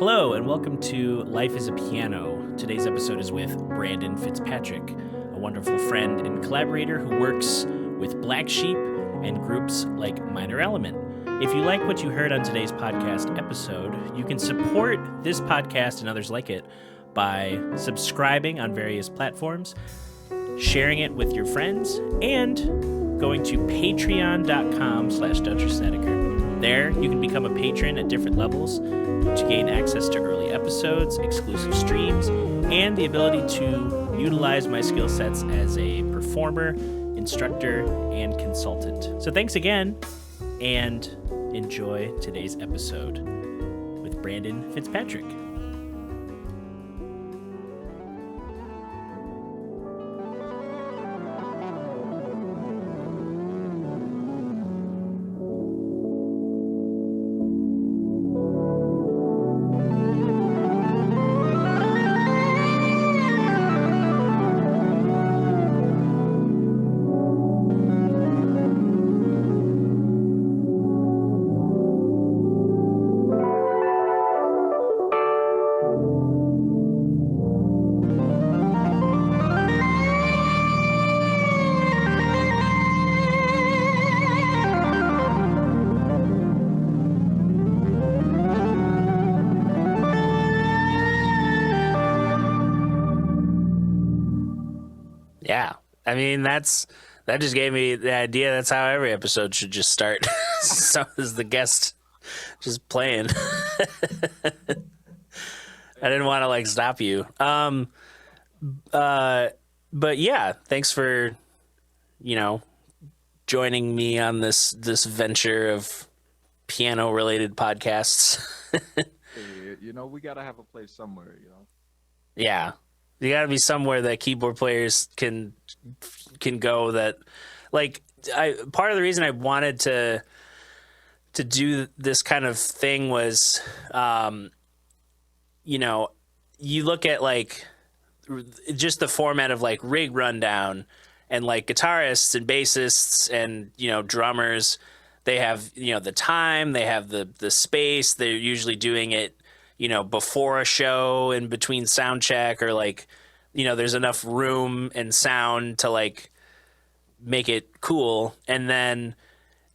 Hello, and welcome to Life is a Piano. Today's episode is with Brandon Fitzpatrick, a wonderful friend and collaborator who works with Blvcksheep and groups like Minor Element. If you like what you heard on today's podcast episode, you can support this podcast and others like it by subscribing on various platforms, sharing it with your friends, and going to patreon.com/Dutcher Snedeker. There, you can become a patron at different levels to gain access to early episodes, exclusive streams, and the ability to utilize my skill sets as a performer, instructor, and consultant. So thanks again, and enjoy today's episode with Brandon Fitzpatrick. Yeah, I mean, that just gave me the idea. That's how every episode should just start. So is the guest just playing. I didn't want to stop you. But yeah, thanks for, joining me on this venture of piano related podcasts. We got to have a place somewhere, Yeah. You got to be somewhere that keyboard players can go. That, part of the reason I wanted to do this kind of thing was, you look at just the format of rig rundown, and guitarists and bassists and drummers. They have the time, they have the space. They're usually doing it before a show and between sound check, or there's enough room and sound to make it cool. And then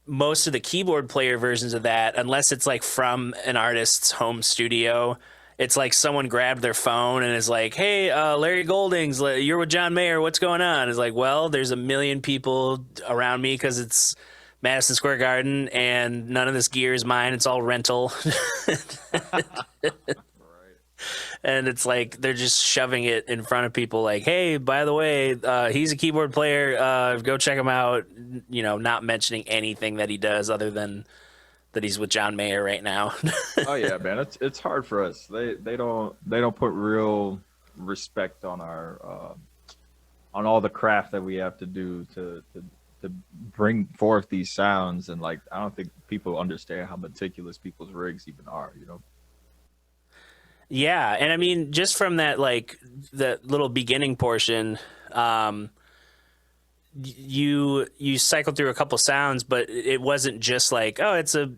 most of the keyboard player versions of that, unless it's from an artist's home studio, it's someone grabbed their phone and is hey, Larry Goldings, you're with John Mayer, what's going on? It's well, there's a million people around me because it's Madison Square Garden, and none of this gear is mine. It's all rental. Right. And it's they're just shoving it in front of people hey, by the way, he's a keyboard player. Go check him out. Not mentioning anything that he does other than that he's with John Mayer right now. Oh yeah, man. It's hard for us. They don't put real respect on our on all the craft that we have to do to bring forth these sounds. And I don't think people understand how meticulous people's rigs even are, Yeah, and I mean, just from that the little beginning portion, you cycled through a couple sounds, but it wasn't just oh, it's a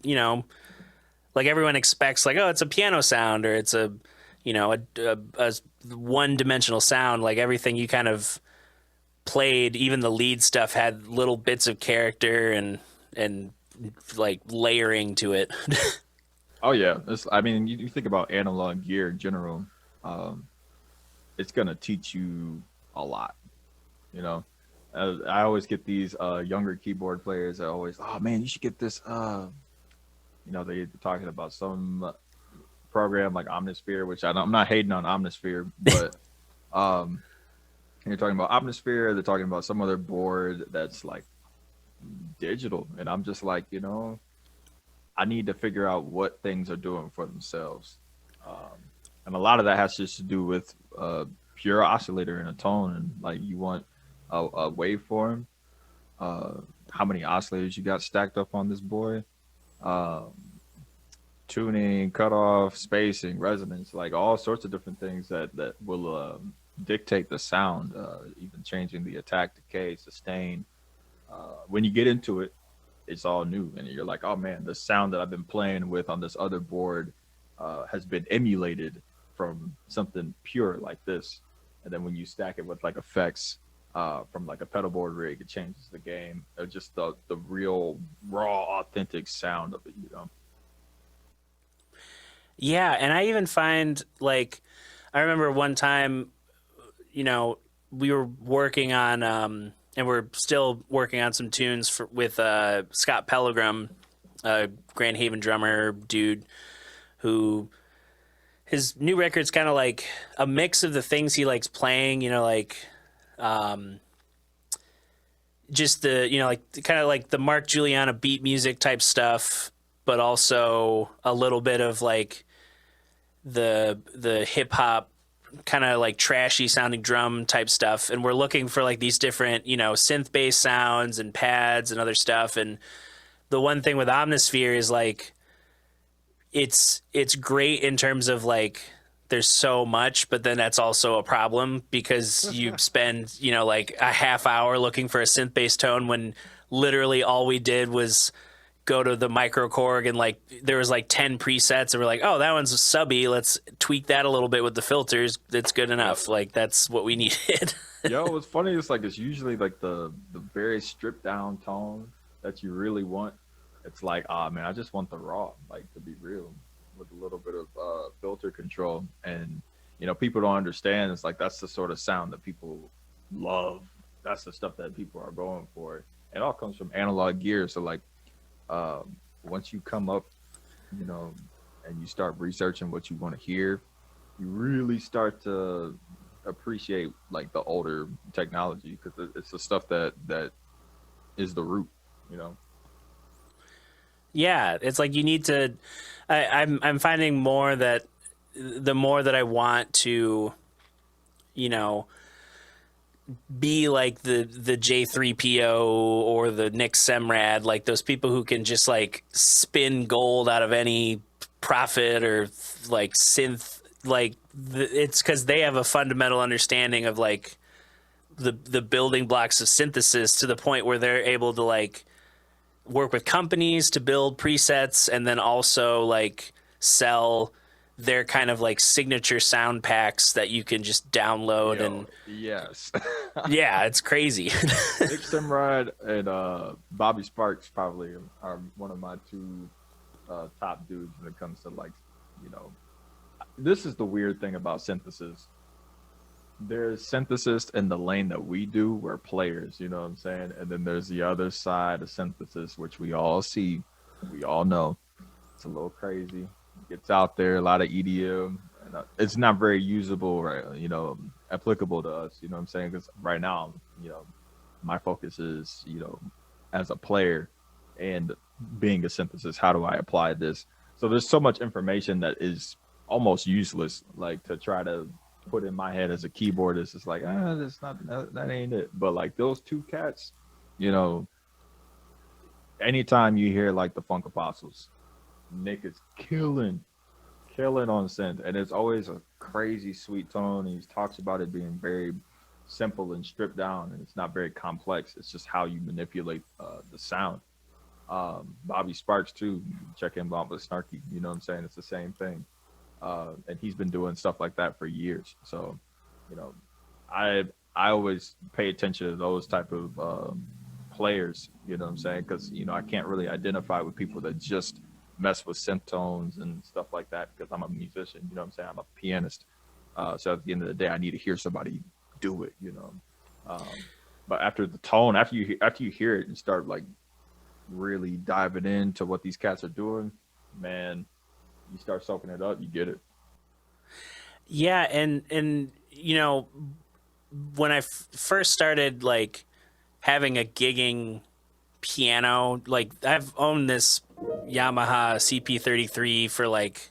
everyone expects oh, it's a piano sound, or it's a a one-dimensional sound. Everything you kind of played, even the lead stuff, had little bits of character and layering to it. Oh yeah, you think about analog gear in general. It's gonna teach you a lot. I always get these younger keyboard players that always, oh man, you should get this. They're talking about some program like Omnisphere, which I'm not hating on Omnisphere, but you're talking about Omnisphere. They're talking about some other board that's digital, and I'm just I need to figure out what things are doing for themselves. And a lot of that has just to do with pure oscillator and a tone. And you want a waveform, how many oscillators you got stacked up on this boy, tuning, cutoff, spacing, resonance, all sorts of different things that will dictate the sound, even changing the attack, decay, sustain. When you get into it, it's all new, and you're oh man, the sound that I've been playing with on this other board has been emulated from something pure like this, and then when you stack it with like effects from like a pedal board rig, it changes the game. Just the real raw, authentic sound of it, you know. Yeah, and I even find like I remember one time, we were working on and we're still working on some tunes with Scott Pellegrim, Grand Haven drummer dude, who his new record's kind of like a mix of the things he likes playing, like um, just the like kind of like the Mark Juliana beat music type stuff, but also a little bit of like the hip hop kind of like trashy sounding drum type stuff. And we're looking for like these different synth bass sounds and pads and other stuff. And the one thing with Omnisphere is like it's great in terms of like there's so much, but then that's also a problem because you spend like a half hour looking for a synth bass tone when literally all we did was go to the microKORG and like there was like 10 presets and we're like, oh, that one's subby, let's tweak that a little bit with the filters, that's good enough. Like that's what we needed. Yo, what's funny is like it's usually like the very stripped down tone that you really want. It's like, ah man, I just want the raw, like to be real, with a little bit of filter control. And people don't understand. It's like that's the sort of sound that people love. That's the stuff that people are going for. It all comes from analog gear. So like once you come up, and you start researching what you want to hear, you really start to appreciate like the older technology because it's the stuff that is the root, Yeah, it's like you need to. I'm finding more that the more that I want to, be like the J3PO or the Nick Semrad, like those people who can just like spin gold out of any Prophet or like synth, like it's because they have a fundamental understanding of like the building blocks of synthesis to the point where they're able to like work with companies to build presets and then also like sell their kind of like signature sound packs that you can just download. And yes. yeah, it's crazy. Nick Simrad and Bobby Sparks probably are one of my two top dudes when it comes to like, this is the weird thing about synthesis. There's synthesis in the lane that we do, we're players, you know what I'm saying? And then there's the other side of synthesis, which we all see, we all know. It's a little crazy. It gets out there, a lot of EDM. And, it's not very usable, right? Applicable to us, you know what I'm saying? Because right now, my focus is, as a player and being a synthesis, how do I apply this? So there's so much information that is almost useless, like to try to put in my head as a keyboardist. It's like, that's not, that ain't it. But like those two cats, anytime you hear like the Funk Apostles, Nick is killing on synth, and it's always a crazy sweet tone. And he talks about it being very simple and stripped down, and it's not very complex. It's just how you manipulate the sound. Bobby Sparks too, check him out with Snarky. You know what I'm saying? It's the same thing. And he's been doing stuff like that for years. So, I always pay attention to those type of players. You know what I'm saying? Because I can't really identify with people that just mess with synth tones and stuff like that because I'm a musician. You know what I'm saying? I'm a pianist. So at the end of the day, I need to hear somebody do it. But after the tone, after you hear it and start like really diving into what these cats are doing, man. You start soaking it up, you get it. Yeah, and when I first started like having a gigging piano, like I've owned this Yamaha CP33 for like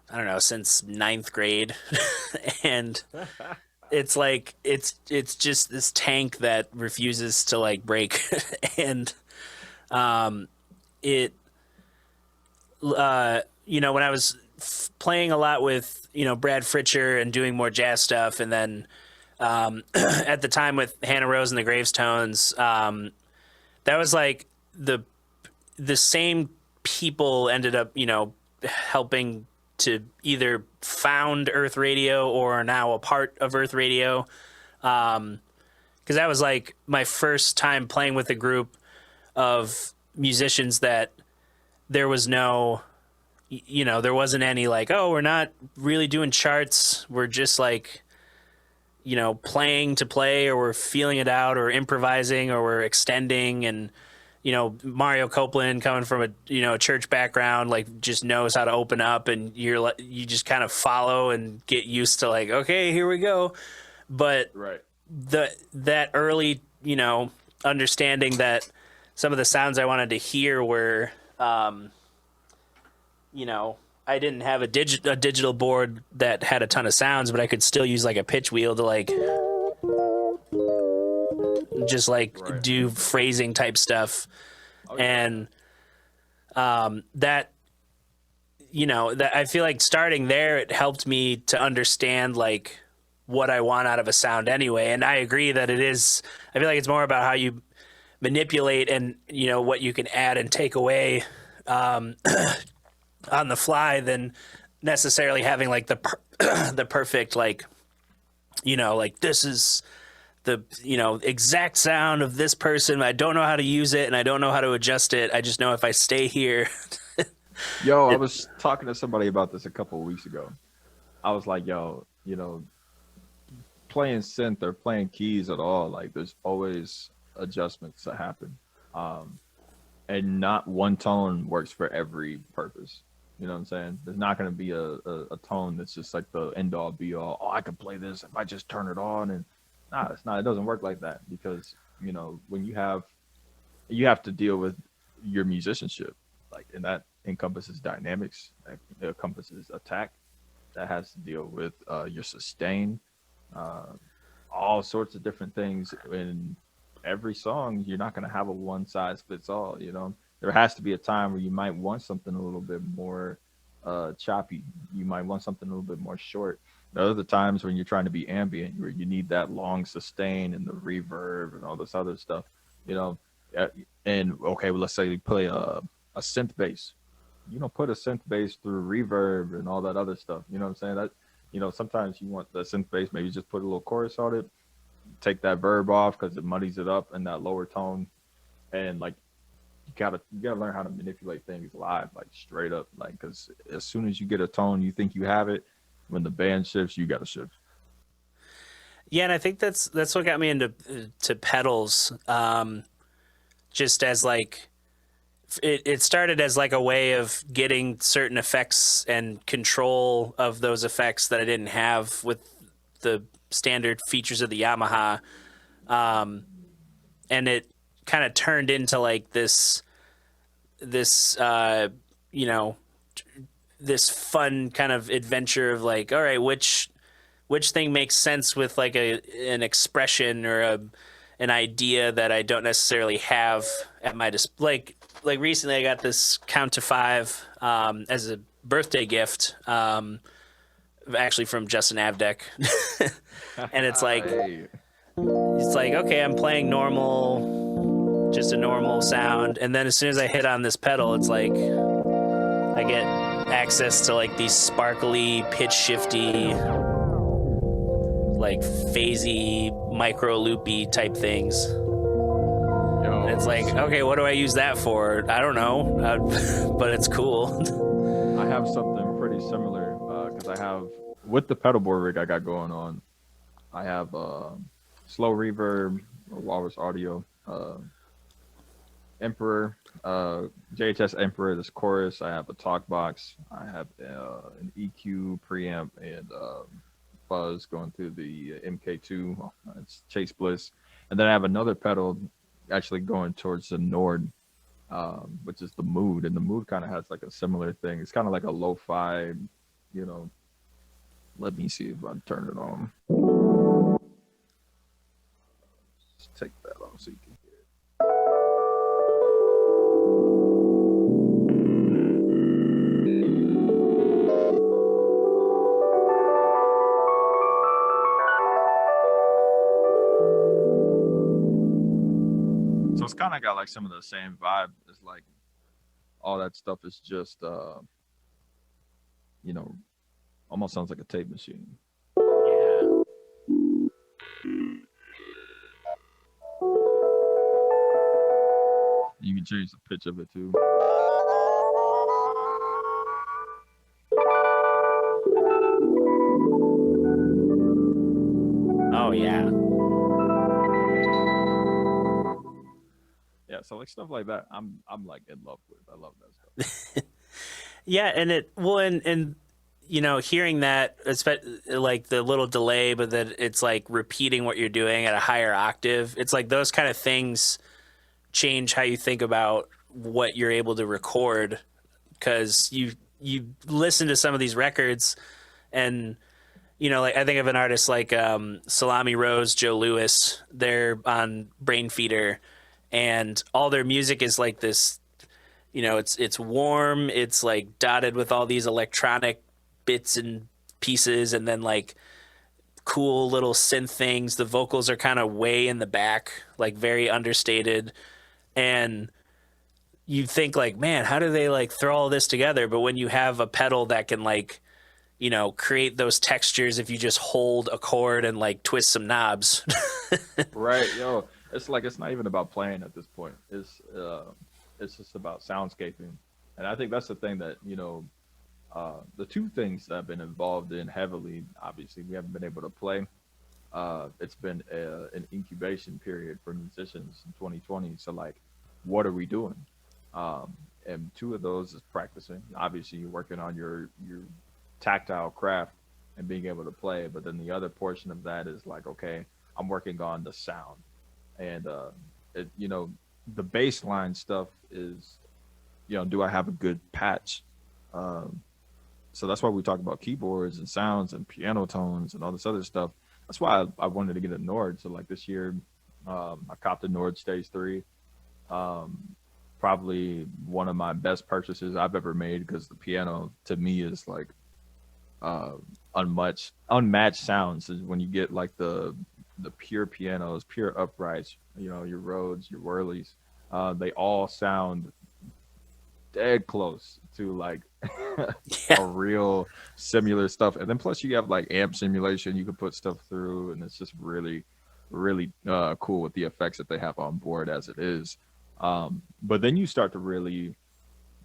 I don't know since 9th grade, and it's like it's just this tank that refuses to like break, and it. When I was playing a lot with, Brad Fritcher and doing more jazz stuff, and then at the time with Hannah Rose and the Gravestones, that was like the same people ended up, helping to either found Earth Radio or are now a part of Earth Radio. Because that was like my first time playing with a group of musicians that there was no, there wasn't any like, oh, we're not really doing charts. We're just like, playing to play, or we're feeling it out, or improvising, or we're extending. And, Mario Copeland, coming from a church background, like just knows how to open up, and you just kind of follow and get used to like, okay, here we go. But Right. that early, understanding that some of the sounds I wanted to hear were, I didn't have a digital board that had a ton of sounds, but I could still use like a pitch wheel to like just like do phrasing type stuff. Okay. And that I feel like starting there, it helped me to understand like what I want out of a sound anyway. And I agree that I feel like it's more about how you manipulate and what you can add and take away on the fly than necessarily having like the perfect like like this is the exact sound of this person. I don't know how to use it and I don't know how to adjust it. I just know if I stay here. Yo, I was talking to somebody about this a couple of weeks ago. I was like, yo, playing synth or playing keys at all, like there's always adjustments that happen. And not one tone works for every purpose. You know what I'm saying? There's not going to be a tone that's just like the end all be all. Oh, I can play this if I just turn it on. And it's not. It doesn't work like that, because when you have to deal with your musicianship, like, and that encompasses dynamics, that encompasses attack, that has to deal with your sustain, all sorts of different things. In every song, you're not going to have a one size fits all. There has to be a time where you might want something a little bit more choppy. You might want something a little bit more short. There are other times when you're trying to be ambient, where you need that long sustain and the reverb and all this other stuff. And okay, well, let's say you play a synth bass. You don't put a synth bass through reverb and all that other stuff. You know what I'm saying? That sometimes you want the synth bass, maybe just put a little chorus on it, take that verb off because it muddies it up in that lower tone, and like you gotta learn how to manipulate things live, like straight up, like, because as soon as you get a tone, you think you have it. When the band shifts, you gotta shift. Yeah, and I think that's what got me into pedals. Just as like it started as like a way of getting certain effects and control of those effects that I didn't have with the standard features of the Yamaha, and it kind of turned into like this this fun kind of adventure of like, all right, which thing makes sense with like an expression or an idea that I don't necessarily have at my display. Like recently I got this count to 5 as a birthday gift, actually from Justin Avdek. And it's like, okay, I'm playing normal, just a normal sound. And then as soon as I hit on this pedal, it's like I get access to like these sparkly, pitch shifty, like phasey, micro loopy type things. And it's like, okay, what do I use that for? I don't know, but it's cool. I have something pretty similar because I have, with the pedal board rig I got going on, I have slow reverb, Walrus Audio, Emperor, JHS Emperor, this chorus. I have a talk box. I have an EQ preamp and fuzz going through the MK2. It's Chase Bliss. And then I have another pedal actually going towards the Nord, which is the Mood. And the Mood kind of has like a similar thing. It's kind of like a lo-fi, let me see if I turn it on. Let's take that off so you can hear it. So it's kind of got like some of the same vibe as like all that stuff is just you know, almost sounds like a tape machine. Yeah. You can change the pitch of it too. Oh yeah. Yeah, so like stuff like that, I'm like in love with. I love that stuff. Yeah, and it well, and you know, hearing that, like the little delay, but that it's like repeating what you're doing at a higher octave. It's like those kind of things change how you think about what you're able to record, because you listen to some of these records, and you know, like I think of an artist like Salami Rose, Joe Lewis. They're on Brain Feeder, and all their music is like this. You know, it's warm. It's like dotted with all these electronic bits and pieces, and then like cool little synth things. The vocals are kind of way in the back, like very understated, and you think like, man, how do they like throw all this together? But when you have a pedal that can like, you know, create those textures if you just hold a chord and like twist some knobs. Right, yo. It's like it's not even about playing at this point. It's just about soundscaping, and I think that's the thing that the two things that I've been involved in heavily. Obviously, we haven't been able to play. It's been an incubation period for musicians in 2020. So like, what are we doing? And two of those is practicing. Obviously, you're working on your tactile craft and being able to play. But then the other portion of that is like, okay, I'm working on the sound, and the baseline stuff is, do I have a good patch? Um, so that's why we talk about keyboards and sounds and piano tones and all this other stuff. That's why I wanted to get a Nord. So like this year, I copped a Nord Stage 3. Um, Probably one of my best purchases I've ever made, because the piano to me is like uh, unmatched sounds is when you get like the pure pianos, pure uprights, your Rhodes, your Whirlies, they all sound dead close to like Yeah. a real similar stuff. And then plus you have like amp simulation you can put stuff through, and it's just really, really cool with the effects that they have on board as it is. But then you start to really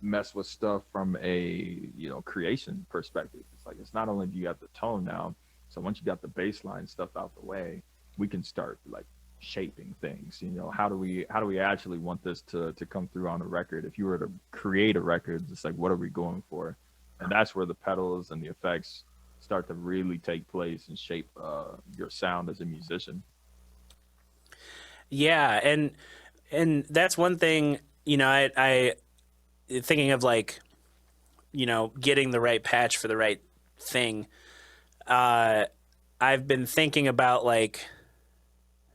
mess with stuff from a creation perspective. It's like it's not only do you have the tone now, so once you got the baseline stuff out the way, we can start like shaping things. How do we actually want this to come through on a record? If you were to create a record, it's like, what are we going for? And that's where the pedals and the effects start to really take place and shape your sound as a musician. Yeah, and that's one thing, you know, I thinking of like, you know, getting the right patch for the right thing. Uh I've been thinking about like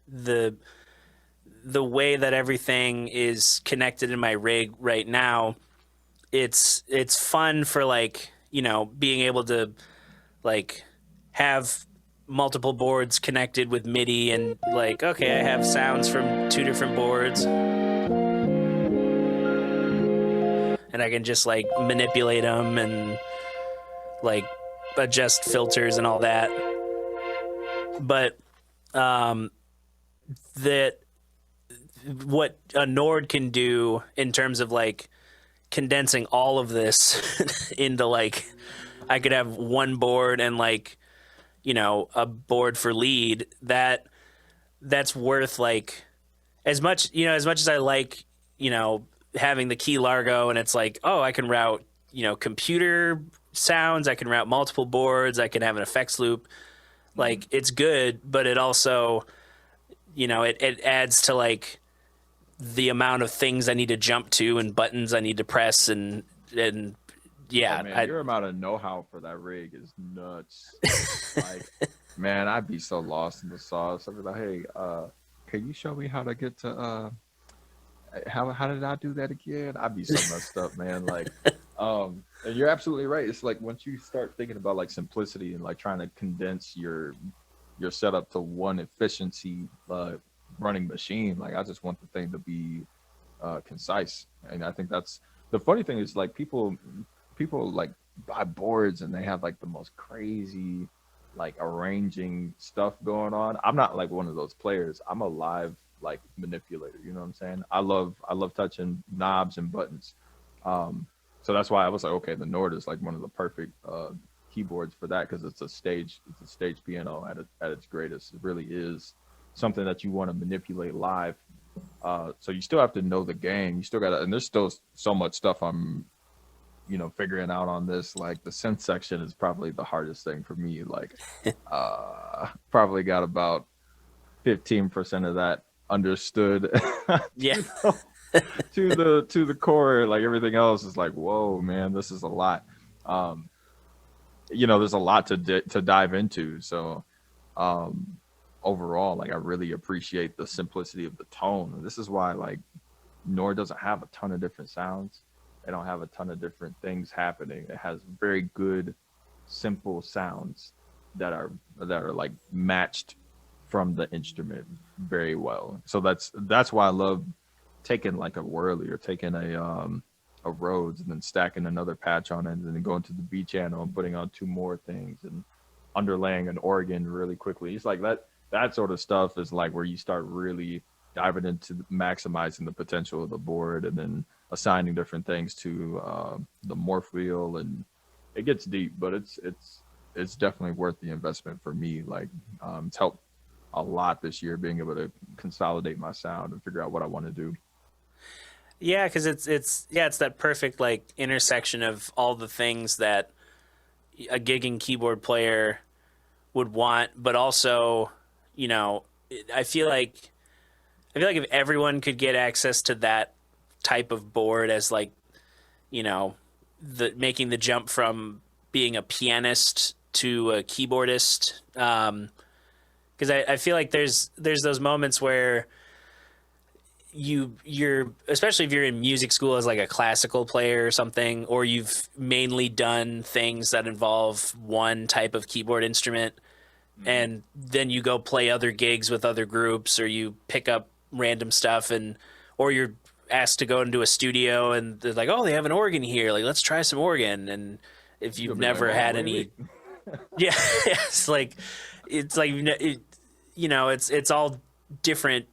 the the way that everything is connected in my rig right now. It's fun for like, you know, being able to like have multiple boards connected with MIDI, and like, okay, I have sounds from two different boards and I can just like manipulate them and like adjust filters and all that. But um, that what a Nord can do in terms of like condensing all of this into like, I could have one board and like, you know, a board for lead, that's worth like as much, you know, as much as I like, you know, having the key Largo, and it's like, oh, I can route, you know, computer sounds, I can route multiple boards, I can have an effects loop. Mm-hmm. Like it's good, but it also, you know, it adds to like the amount of things I need to jump to and buttons I need to press, and Oh yeah, man, I your amount of know-how for that rig is nuts. Like, man, I'd be so lost in the sauce. I'd be like, hey, can you show me how to get to how did I do that again? I'd be so messed up, man. Like, and you're absolutely right. It's like once you start thinking about like simplicity and like trying to condense your setup to one efficiency running machine, like I just want the thing to be concise. And I think that's the funny thing is like people like buy boards and they have like the most crazy like arranging stuff going on. I'm not like one of those players. I'm a live like manipulator. You know what I'm saying? I love touching knobs and buttons. So that's why I was like, okay, the Nord is like one of the perfect keyboards for that because it's a stage piano at its greatest. It really is something that you want to manipulate live. So you still have to know the game. You still got to, and there's still so much stuff I'm figuring out on this. Like the synth section is probably the hardest thing for me. Like probably got about 15% of that understood Yeah. to the core. Like everything else is like, whoa, man, this is a lot. Um, there's a lot to dive into. So overall, like I really appreciate the simplicity of the tone. This is why like Nor doesn't have a ton of different sounds. They don't have a ton of different things happening. It has very good, simple sounds that are like matched from the instrument very well. So that's why I love taking like a whirly or taking a Rhodes and then stacking another patch on it and then going to the B channel and putting on two more things and underlaying an organ really quickly. It's like that sort of stuff is like where you start really diving into maximizing the potential of the board and then assigning different things to the morph wheel, and it gets deep, but it's definitely worth the investment for me. Like it's helped a lot this year being able to consolidate my sound and figure out what I want to do. Yeah, because it's that perfect like intersection of all the things that a gigging keyboard player would want, but also, you know, I feel like if everyone could get access to that type of board as like, you know, the making the jump from being a pianist to a keyboardist, because I feel like there's those moments where you're especially if you're in music school as like a classical player or something, or you've mainly done things that involve one type of keyboard instrument, and then you go play other gigs with other groups, or you pick up random stuff, or you're asked to go into a studio and they're like, oh, they have an organ here, like let's try some organ. And if You'll you've be like, never oh, had really? any, yeah, it's like it's all different,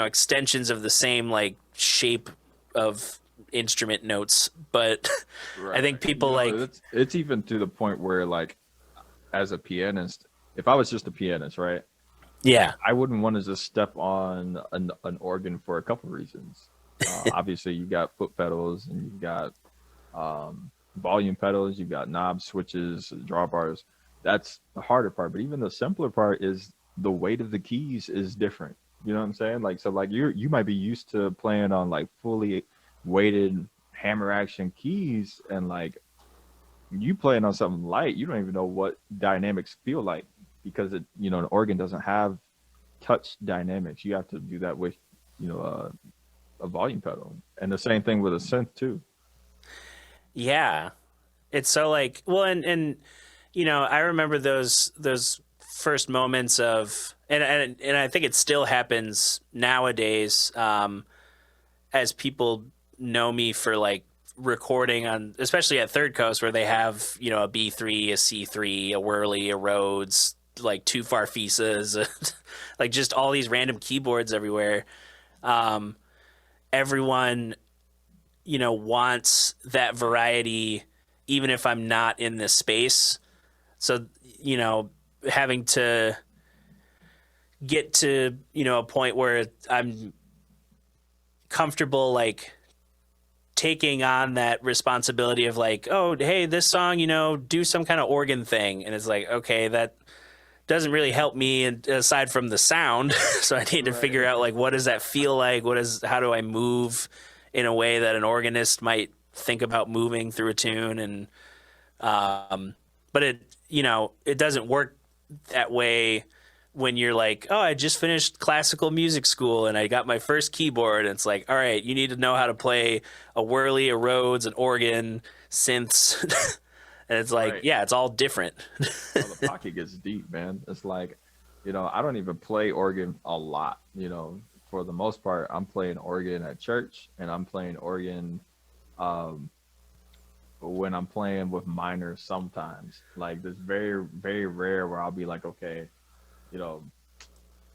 extensions of the same like shape of instrument notes, but I Right. think people like, It's even to the point where like as a pianist, if I was just a pianist, right, yeah, I wouldn't want to just step on an organ for a couple reasons. Obviously, you got foot pedals and you've got volume pedals, you've got knob switches, drawbars. That's the harder part. But even the simpler part is the weight of the keys is different. You know what I'm saying? Like so, like you might be used to playing on like fully weighted hammer action keys, and like you playing on something light, you don't even know what dynamics feel like because an organ doesn't have touch dynamics. You have to do that with, a volume pedal, and the same thing with a synth too. yeah, it's so like, well, and I remember those first moments of, and I think it still happens nowadays, as people know me for like recording on, especially at Third Coast, where they have a B3, a C3, a Whirly, a Rhodes, like two Farfisas, like just all these random keyboards everywhere. Um, Everyone wants that variety, even if I'm not in this space. So, having to get to, a point where I'm comfortable, like taking on that responsibility of like, oh, hey, this song, do some kind of organ thing. And it's like, okay, that doesn't really help me aside from the sound. So I need to figure Right. out like, what does that feel like? How do I move in a way that an organist might think about moving through a tune? And, but it doesn't work that way when you're like, oh, I just finished classical music school and I got my first keyboard. And it's like, all right, you need to know how to play a Whirly, a Rhodes, an organ, synths. And it's like, Right. yeah, it's all different. Oh, the pocket gets deep, man. It's like, I don't even play organ a lot. For the most part, I'm playing organ at church and I'm playing organ um, when I'm playing with minor sometimes. Like it's very, very rare where I'll be like, okay, you know,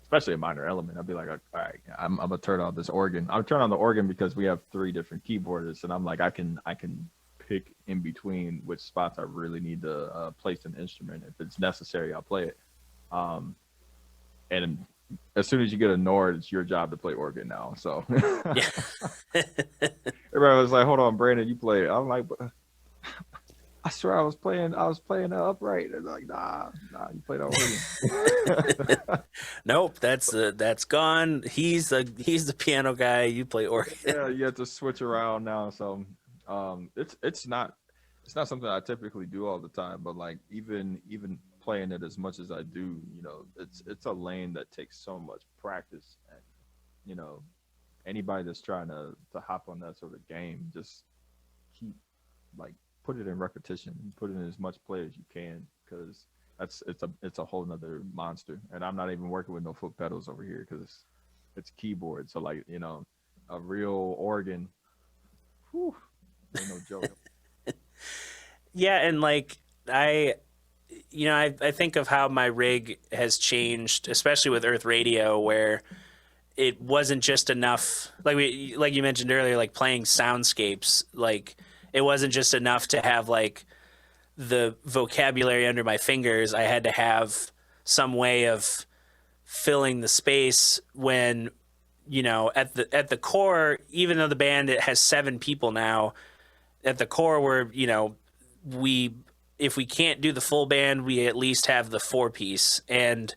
especially a minor element, I'll be like, all right, I'm gonna turn on this organ. I'll turn on the organ because we have 3 different keyboardists, and I'm like, I can pick in between which spots I really need to place an instrument. If it's necessary, I'll play it. And as soon as you get a Nord, it's your job to play organ now. So Yeah. everybody was like, "Hold on, Brandon, you play it." I'm like, "I swear I was playing upright." They're like, "Nah, you play the organ." Nope, that's gone. He's the piano guy. You play organ. Yeah, you have to switch around now. So, it's not something I typically do all the time. But like even playing it as much as I do, you know, it's a lane that takes so much practice, and you know, anybody that's trying to hop on that sort of game, just keep like put it in repetition, put it in as much play as you can, because it's a whole nother monster. And I'm not even working with no foot pedals over here because it's keyboard. So like, you know, a real organ, whew, ain't no joke. Yeah, and like I think of how my rig has changed, especially with Earth Radio, where it wasn't just enough, like you mentioned earlier, like playing soundscapes. Like it wasn't just enough to have like the vocabulary under my fingers. I had to have some way of filling the space when, you know, at the core, even though the band it has 7 people now, at the core we're, you know, if we can't do the full band, we at least have the 4-piece. And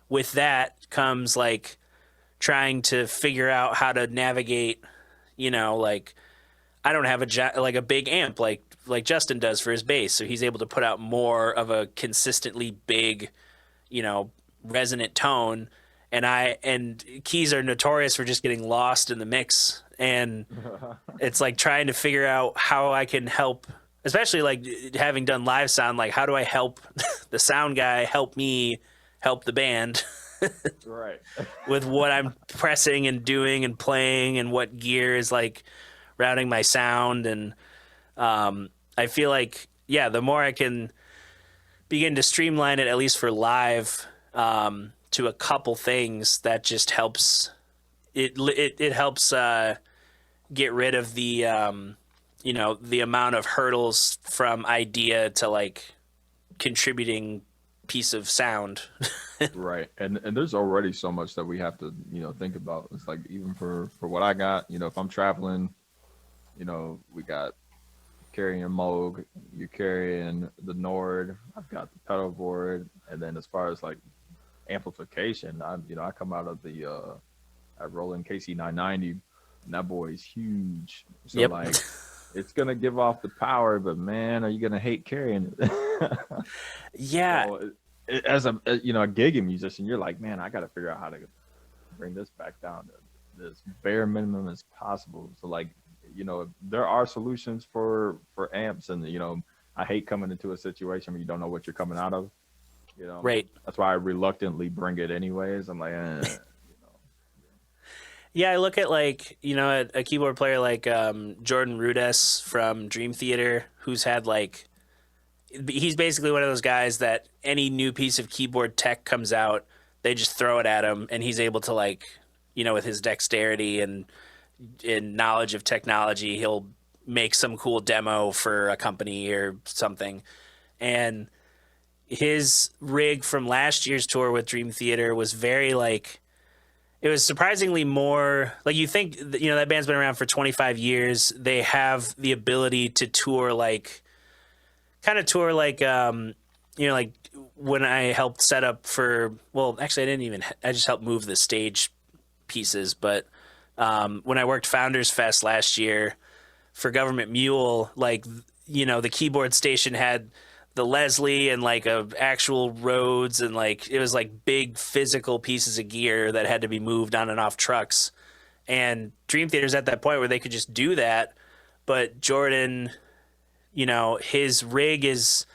with that comes like trying to figure out how to navigate, you know, like I don't have a big amp like Justin does for his bass, so he's able to put out more of a consistently big, you know, resonant tone. And keys are notorious for just getting lost in the mix, and it's like trying to figure out how I can help, especially like having done live sound, like how do I help the sound guy help me help the band Right. with what I'm pressing and doing and playing and what gear is like routing my sound. And I feel like, yeah, the more I can begin to streamline it, at least for live, to a couple things, that just helps. It helps get rid of the you know, the amount of hurdles from idea to like contributing piece of sound. Right. And there's already so much that we have to, you know, think about. It's like even for what I got, you know, if I'm traveling, you know, we got carrying a Moog, you're carrying the Nord, I've got the pedal board, and then as far as like amplification, I come out of the Roland KC990, and that boy is huge. So Yep. like it's gonna give off the power, but man, are you gonna hate carrying it? Yeah. So as a gigging musician, you're like, man, I got to figure out how to bring this back down to this bare minimum as possible. So like, you know, there are solutions for amps, and you know, I hate coming into a situation where you don't know what you're coming out of. You know, Right. That's why I reluctantly bring it anyways. I'm like, Yeah, I look at like, you know, a keyboard player like Jordan Rudess from Dream Theater, who's had like, he's basically one of those guys that any new piece of keyboard tech comes out, they just throw it at him, and he's able to like, you know, with his dexterity and knowledge of technology, he'll make some cool demo for a company or something. And his rig from last year's tour with Dream Theater was very like, it was surprisingly more like, you think, you know, that band's been around for 25 years. They have the ability to tour like, kind of tour like, you know, like when I helped set up for, well, actually I just helped move the stage pieces. But when I worked Founders Fest last year for Government Mule, like, you know, the keyboard station had the Leslie and like actual Rhodes, and like it was like big physical pieces of gear that had to be moved on and off trucks. And Dream Theater's at that point where they could just do that. But Jordan, you know, his rig is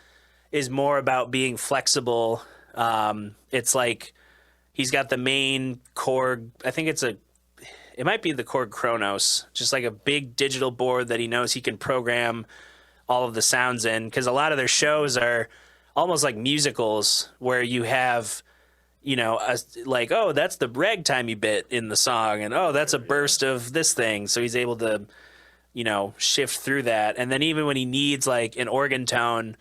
more about being flexible. It's like he's got the main Korg, I think it might be the Korg Kronos, just like a big digital board that he knows he can program all of the sounds in, because a lot of their shows are almost like musicals where you have, you know, like, oh, that's the ragtimey bit in the song, and oh, that's a burst of this thing. So he's able to, you know, shift through that. And then even when he needs like an organ tone,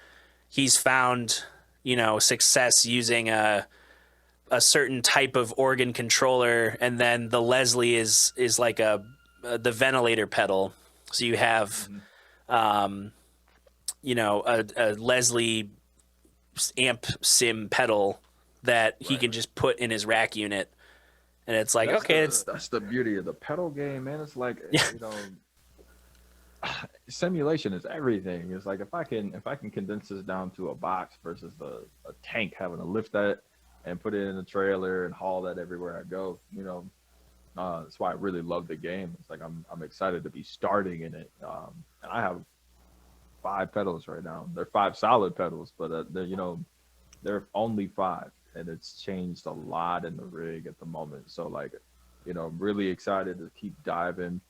he's found, you know, success using a certain type of organ controller, and then the Leslie is like the ventilator pedal. So you have, you know, a Leslie amp sim pedal that he can just put in his rack unit, and it's like, okay, that's the beauty of the pedal game, man. It's like, you know, simulation is everything. It's like if I can condense this down to a box versus a tank having to lift that and put it in a trailer and haul that everywhere I go, you know, that's why I really love the game. It's like I'm excited to be starting in it. And I have 5 pedals right now. They're 5 solid pedals, but they're, you know, they're only 5, and it's changed a lot in the rig at the moment. So like, you know, I'm really excited to keep diving,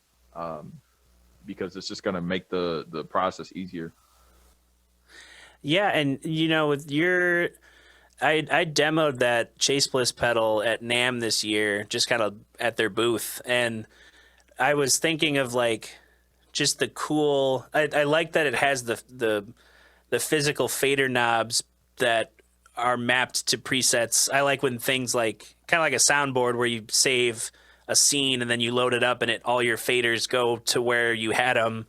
because it's just gonna make the process easier. Yeah, and you know, with your, I demoed that Chase Bliss pedal at NAMM this year, just kind of at their booth, and I was thinking of like just the cool. I like that it has the physical fader knobs that are mapped to presets. I like when things like kind of like a soundboard where you save a scene and then you load it up and all your faders go to where you had them,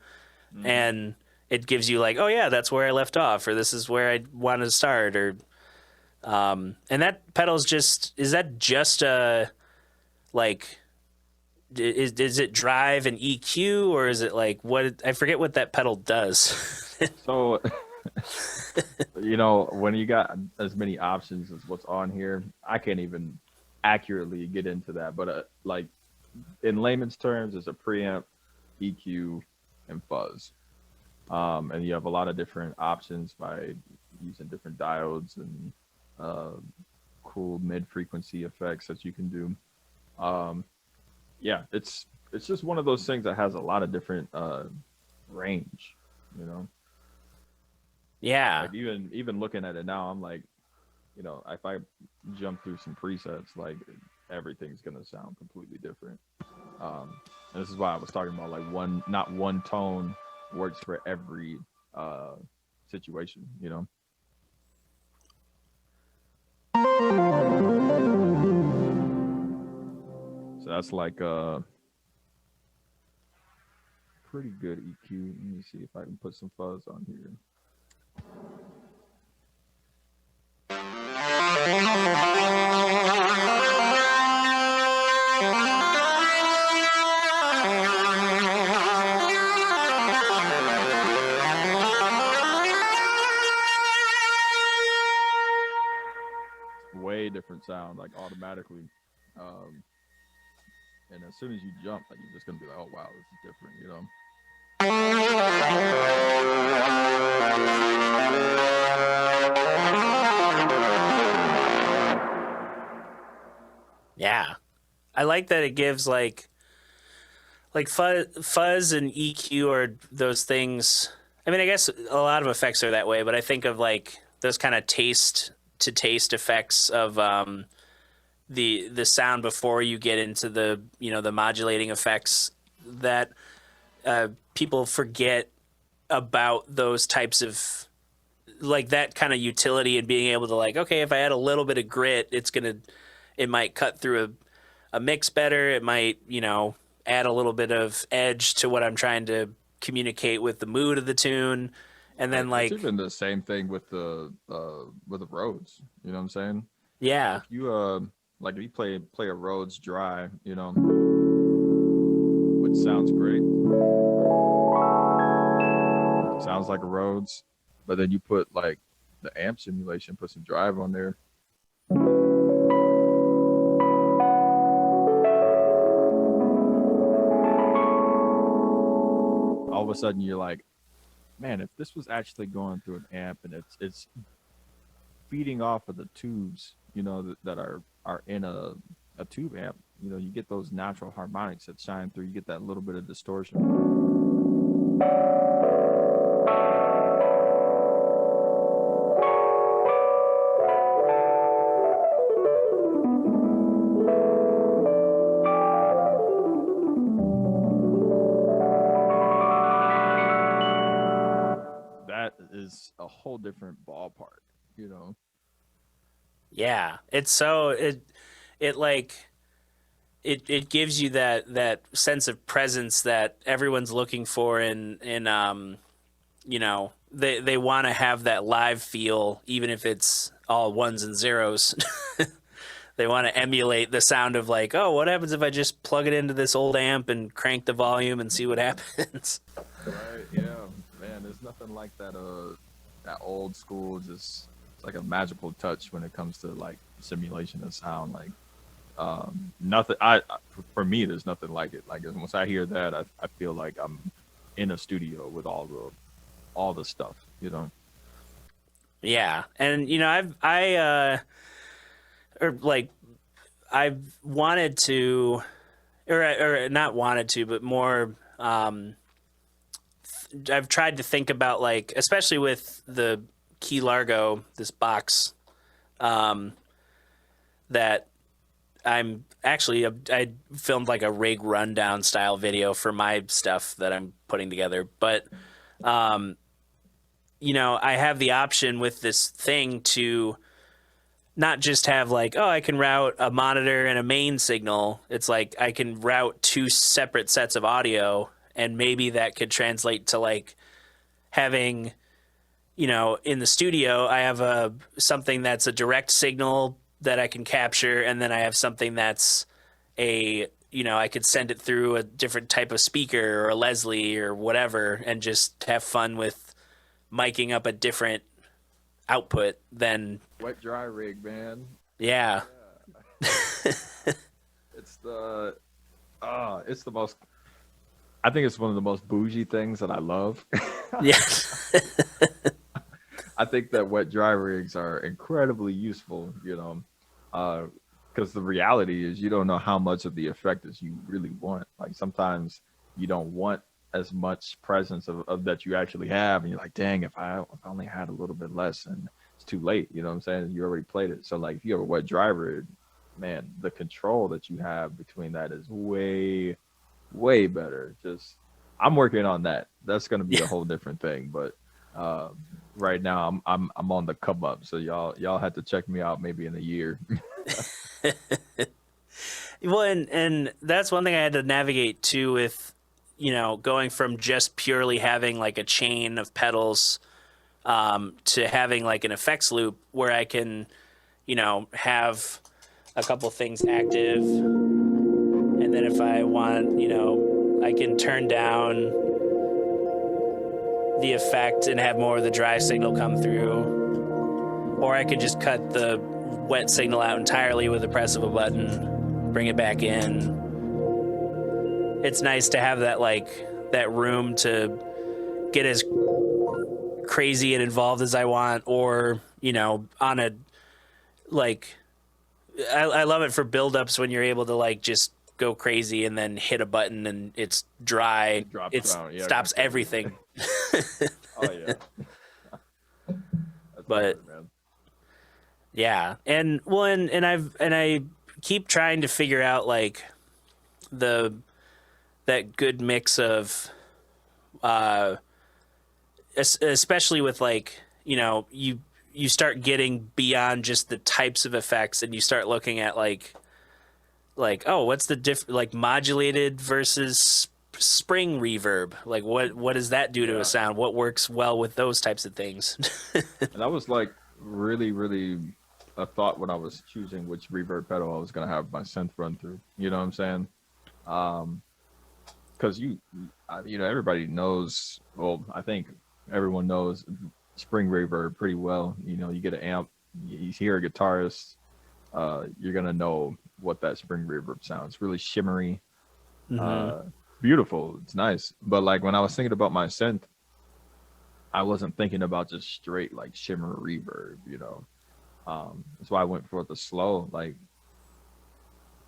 and it gives you like, oh yeah, that's where I left off, or this is where I wanted to start, or and that pedal's is that just a like, is it drive and EQ, or is it like what? I forget what that pedal does. So, you know, when you got as many options as what's on here, I can't even accurately get into that. But like in layman's terms, it's a preamp, EQ, and fuzz. And you have a lot of different options by using different diodes and cool mid-frequency effects that you can do. Yeah, it's just one of those things that has a lot of different range, you know. Yeah. Like even looking at it now, I'm like, you know, if I jump through some presets, like everything's gonna sound completely different. And this is why I was talking about like not one tone works for every situation, you know. So that's like a pretty good EQ. Let me see if I can put some fuzz on here. Way different sound, like automatically. And as soon as you jump, like you're just gonna be like, oh wow, this is different, you know. Yeah, I like that it gives like fuzz and EQ are those things. I mean, I guess a lot of effects are that way, but I think of like those kind of taste to taste effects of the sound before you get into the, you know, the modulating effects that people forget about, those types of like that kind of utility and being able to like, okay, if I add a little bit of grit, it might cut through a mix better. It might, you know, add a little bit of edge to what I'm trying to communicate with the mood of the tune. And then like it's even the same thing with the Rhodes, you know what I'm saying? yeah. If you like if you play a Rhodes dry, you know, which sounds great. Sounds like a Rhodes, but then you put like the amp simulation, put some drive on there. All of a sudden you're like, man, if this was actually going through an amp and it's feeding off of the tubes, you know, that are in a tube amp, you know, you get those natural harmonics that shine through. You get that little bit of distortion. whole different ballpark, you know. Yeah, it's so it like it gives you that sense of presence that everyone's looking for in you know, they want to have that live feel even if it's all ones and zeros. They want to emulate the sound of like, oh, what happens if I just plug it into this old amp and crank the volume and see what happens? Right? Yeah, man. There's nothing like that. That old school. Just it's like a magical touch when it comes to like simulation of sound. Like nothing. For me, there's nothing like it. Like once I hear that, I feel like I'm in a studio with all the stuff. You know. Yeah, and you know, or like I've wanted to, or not wanted to, but more. I've tried to think about like, especially with the Key Largo, this box, that I'm actually I filmed like a rig rundown style video for my stuff that I'm putting together, but you know, I have the option with this thing to not just have like, oh, I can route a monitor and a main signal. It's like I can route two separate sets of audio, and maybe that could translate to like having, you know, in the studio, I have something that's a direct signal that I can capture, and then I have something that's you know, I could send it through a different type of speaker or a Leslie or whatever, and just have fun with miking up a different output than Wet dry rig, man. yeah. It's it's the most. I think it's one of the most bougie things that I love. Yeah. I think that wet dry rigs are incredibly useful, you know, because the reality is you don't know how much of the effect as you really want. Like sometimes you don't want as much presence of that you actually have, and you're like, dang, if I only had a little bit less, and it's too late. You know what I'm saying? You already played it. So like, if you have a wet dry rig, man, the control that you have between that is way better. Just I'm working on that. That's gonna be a whole different thing, but. Right now I'm on the come up, so y'all had to check me out maybe in a year. Well, and that's one thing I had to navigate too with, you know, going from just purely having like a chain of pedals to having like an effects loop where I can, you know, have a couple things active, and then if I want, you know, I can turn down the effect and have more of the dry signal come through, or I could just cut the wet signal out entirely with the press of a button, bring it back in. It's nice to have that like that room to get as crazy and involved as I want, or you know, on a like I love it for build-ups when you're able to like just go crazy and then hit a button and it's dry. It stops everything. Oh yeah. That's But hard, man. yeah, and well, and I keep trying to figure out like that good mix of especially with like, you know, you start getting beyond just the types of effects and you start looking at like oh, what's the like modulated versus spring reverb, like what does that do to a sound, what works well with those types of things. And that was like really a thought when I was choosing which reverb pedal I was gonna have my synth run through. You know what I'm saying? Because you know, everybody knows. Well, I think everyone knows spring reverb pretty well. You know, you get an amp, you hear a guitarist, you're gonna know what that spring reverb sounds. Really shimmery, beautiful. It's nice. But like when I was thinking about my synth, I wasn't thinking about just straight like shimmer reverb. You know, that's why I went for the slow. Like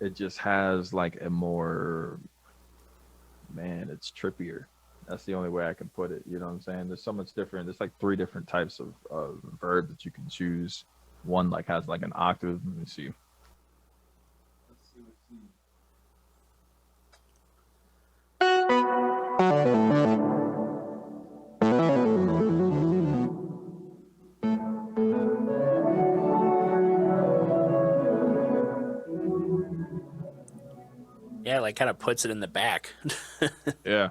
it just has like a more, man, it's trippier. That's the only way I can put it. You know what I'm saying? There's so much different. There's like 3 different types of verb that you can choose. One like has like an octave. Let me see. Yeah, like kind of puts it in the back. Yeah.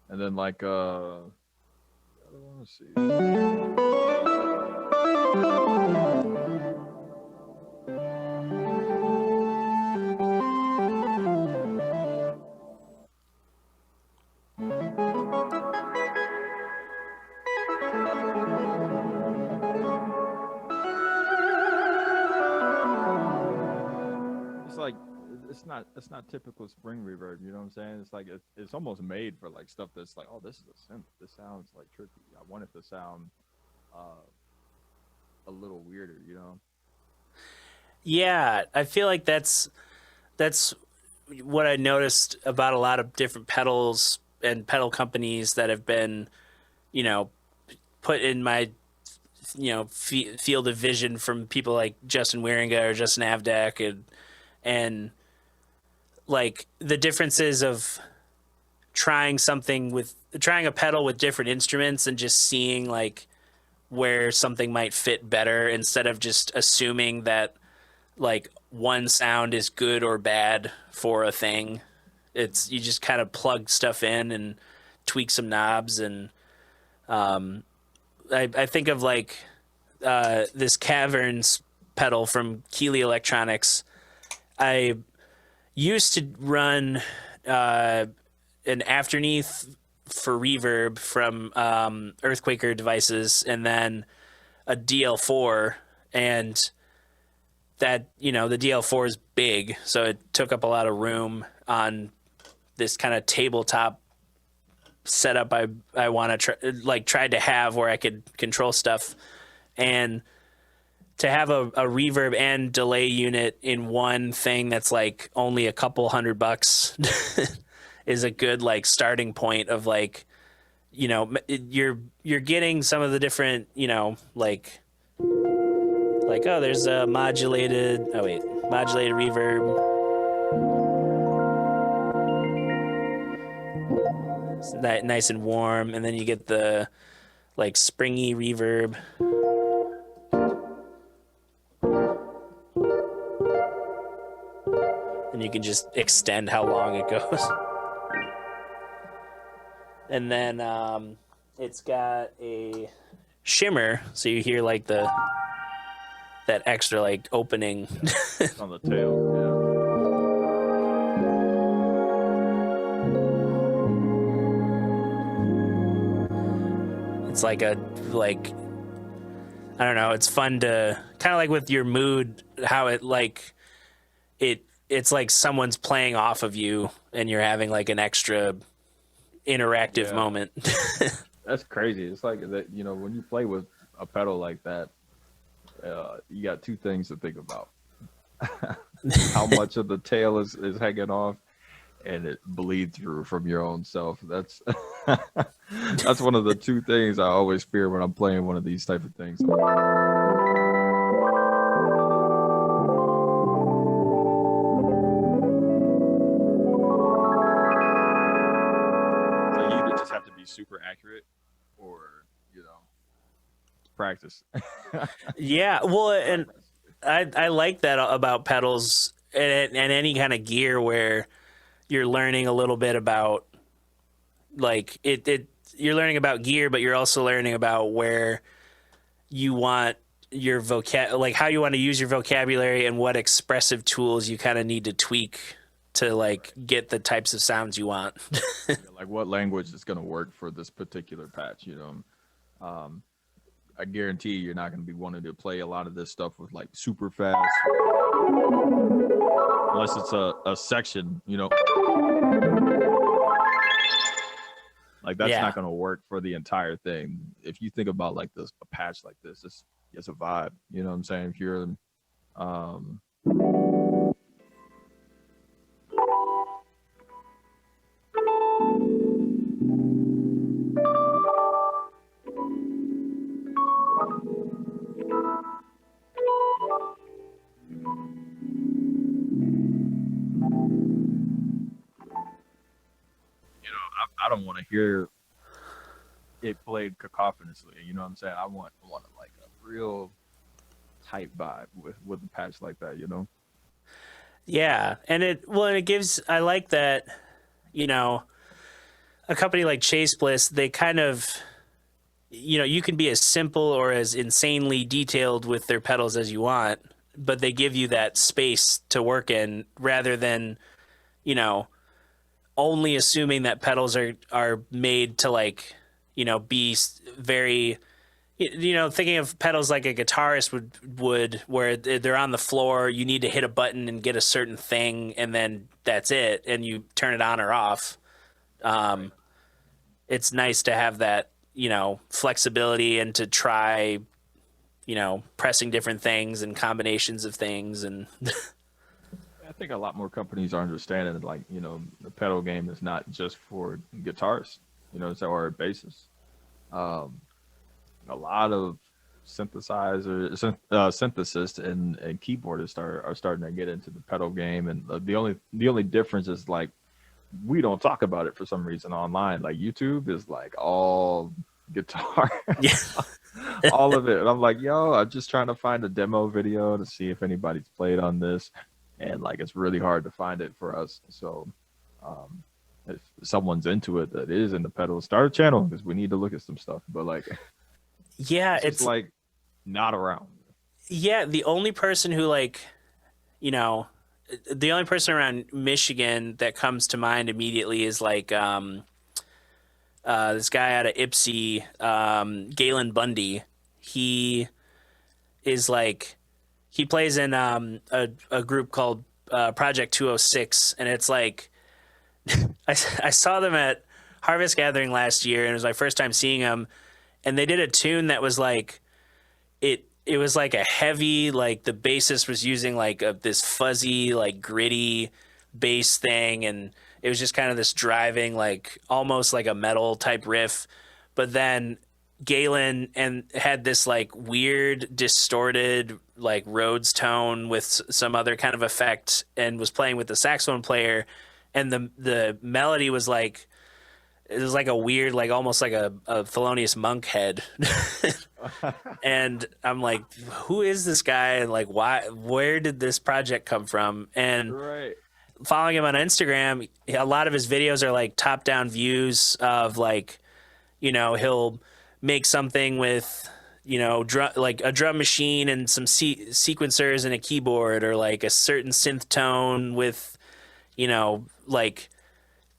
And then like let's see. It's like it's not typical spring reverb, you know what I'm saying? It's like it's almost made for like stuff that's like, oh, this is a synth. This sounds like trippy. I want it to sound a little weirder, you know? Yeah, I feel like that's what I noticed about a lot of different pedals and pedal companies that have been, you know, put in my, field of vision from people like Justin Wieringa or Justin Avdak, and like the differences of trying a pedal with different instruments and just seeing like where something might fit better instead of just assuming that like one sound is good or bad for a thing. It's you just kind of plug stuff in and tweak some knobs, and I think of like this Caverns pedal from Keeley Electronics. I used to run an Afterneath for reverb from Earthquaker devices, and then a DL4, and that the DL4 is big, so it took up a lot of room on this kind of tabletop setup I want to tried to have where I could control stuff, and to have a reverb and delay unit in one thing that's like only a couple $100 is a good like starting point of like, you're getting some of the different, like, oh, there's a modulated reverb. It's nice and warm, and then you get the like springy reverb. And you can just extend how long it goes. And then it's got a shimmer, so you hear like that extra like opening on the tail. It's like I don't know, it's fun to kind of like with your mood, how it's like someone's playing off of you and you're having like an extra interactive moment. That's crazy. It's like that, when you play with a pedal like that, you got two things to think about. How much of the tail is hanging off, and it bleed through from your own self. That's that's one of the two things I always fear when I'm playing one of these type of things. Have to be super accurate or practice. Yeah, well, and I like that about pedals and any kind of gear where you're learning a little bit about like you're learning about gear, but you're also learning about where you want your like how you want to use your vocabulary and what expressive tools you kind of need to tweak to like get the types of sounds you want. Like what language is going to work for this particular patch, I guarantee you're not going to be wanting to play a lot of this stuff with like super fast, unless it's a section, like that's not going to work for the entire thing. If you think about like a patch like this, it's a vibe, you know what I'm saying? If you're I don't want to hear it played cacophonously. You know what I'm saying? I want like a real tight vibe with a patch like that. Yeah, and it gives. I like that. You know, a company like Chase Bliss, they kind of, you can be as simple or as insanely detailed with their pedals as you want, but they give you that space to work in rather than, you know, only assuming that pedals are made to like, be very, thinking of pedals like a guitarist would where they're on the floor, you need to hit a button and get a certain thing, and then that's it, and you turn it on or off. Right. It's nice to have that, flexibility and to try, pressing different things and combinations of things. And I think a lot more companies are understanding that, like, the pedal game is not just for guitars, or bassists. Um, a lot of synthesists and keyboardists are starting to get into the pedal game, and the only difference is like we don't talk about it for some reason online. Like YouTube is like all guitar, yeah, all of it. And I'm like, yo, I'm just trying to find a demo video to see if anybody's played on this, and like it's really hard to find it for us. So, um, if someone's into it that is into pedals, start a channel because we need to look at some stuff. But like, yeah, it's just like not around. yeah. You know, the only person around Michigan that comes to mind immediately is like this guy out of Ipsy, Galen Bundy. He is like he plays in a group called Project 206, and it's like I saw them at Harvest Gathering last year, and it was my first time seeing them. And they did a tune that was like it was like a heavy, like the bassist was using like this fuzzy, like gritty bass thing, and it was just kind of this driving, like almost like a metal type riff. But then Galen and had this like weird distorted like Rhodes tone with some other kind of effect, and was playing with the saxophone player, and the melody was like it was like a weird, like almost like a Thelonious Monk head. And I'm like, who is this guy? And like, why, where did this project come from? And Right. following him on Instagram, a lot of his videos are like top down views of like, he'll make something with, like a drum machine and some sequencers and a keyboard, or like a certain synth tone with, like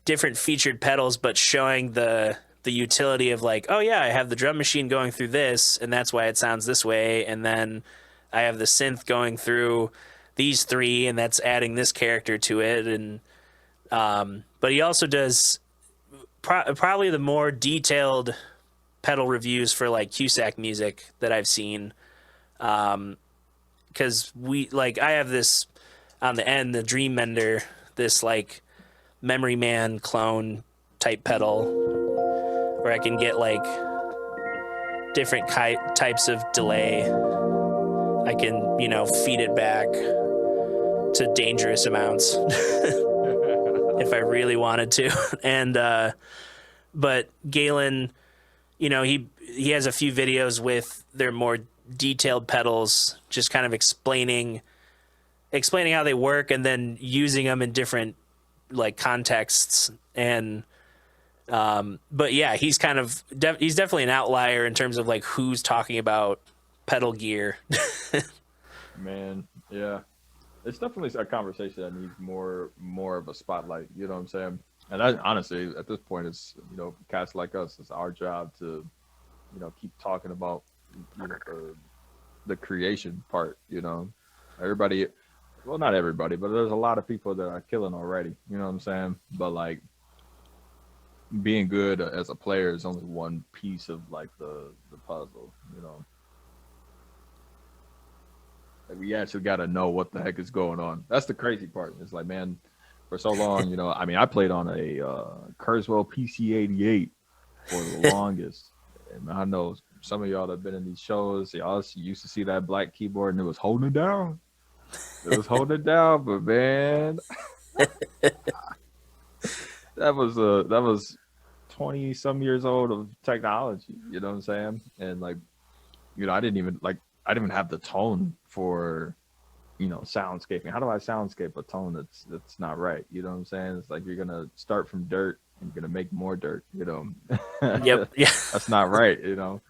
different featured pedals, but showing the utility of like, oh yeah, I have the drum machine going through this, and that's why it sounds this way, and then I have the synth going through these three, and that's adding this character to it. And but he also does probably the more detailed pedal reviews for like Cusack music that I've seen. Because I have this on the end, the Dream Mender, this like Memory Man clone type pedal where I can get like different types of delay. I can, feed it back to dangerous amounts if I really wanted to. And but Galen, he has a few videos with their more detailed pedals, just kind of explaining how they work, and then using them in different like contexts. And but yeah, he's kind of he's definitely an outlier in terms of like who's talking about pedal gear. Man, yeah. It's definitely a conversation that needs more of a spotlight, you know what I'm saying? And I, honestly, at this point, it's, cats like us, it's our job to, keep talking about, the creation part, everybody, well, not everybody, but there's a lot of people that are killing already, you know what I'm saying? But like being good as a player is only one piece of like the puzzle, Like we actually got to know what the heck is going on. That's the crazy part. It's like, man, for so long, I mean, I played on a Kurzweil PC-88 for the longest. And I know some of y'all that have been in these shows, y'all used to see that black keyboard and it was holding it down. It was holding it down, but man, that was 20 some years old of technology, you know what I'm saying? And like, I didn't even have the tone for soundscaping. How do I soundscape a tone that's not right? You know what I'm saying? It's like you're gonna start from dirt and you're gonna make more dirt. Yep. Yeah. That's not right. You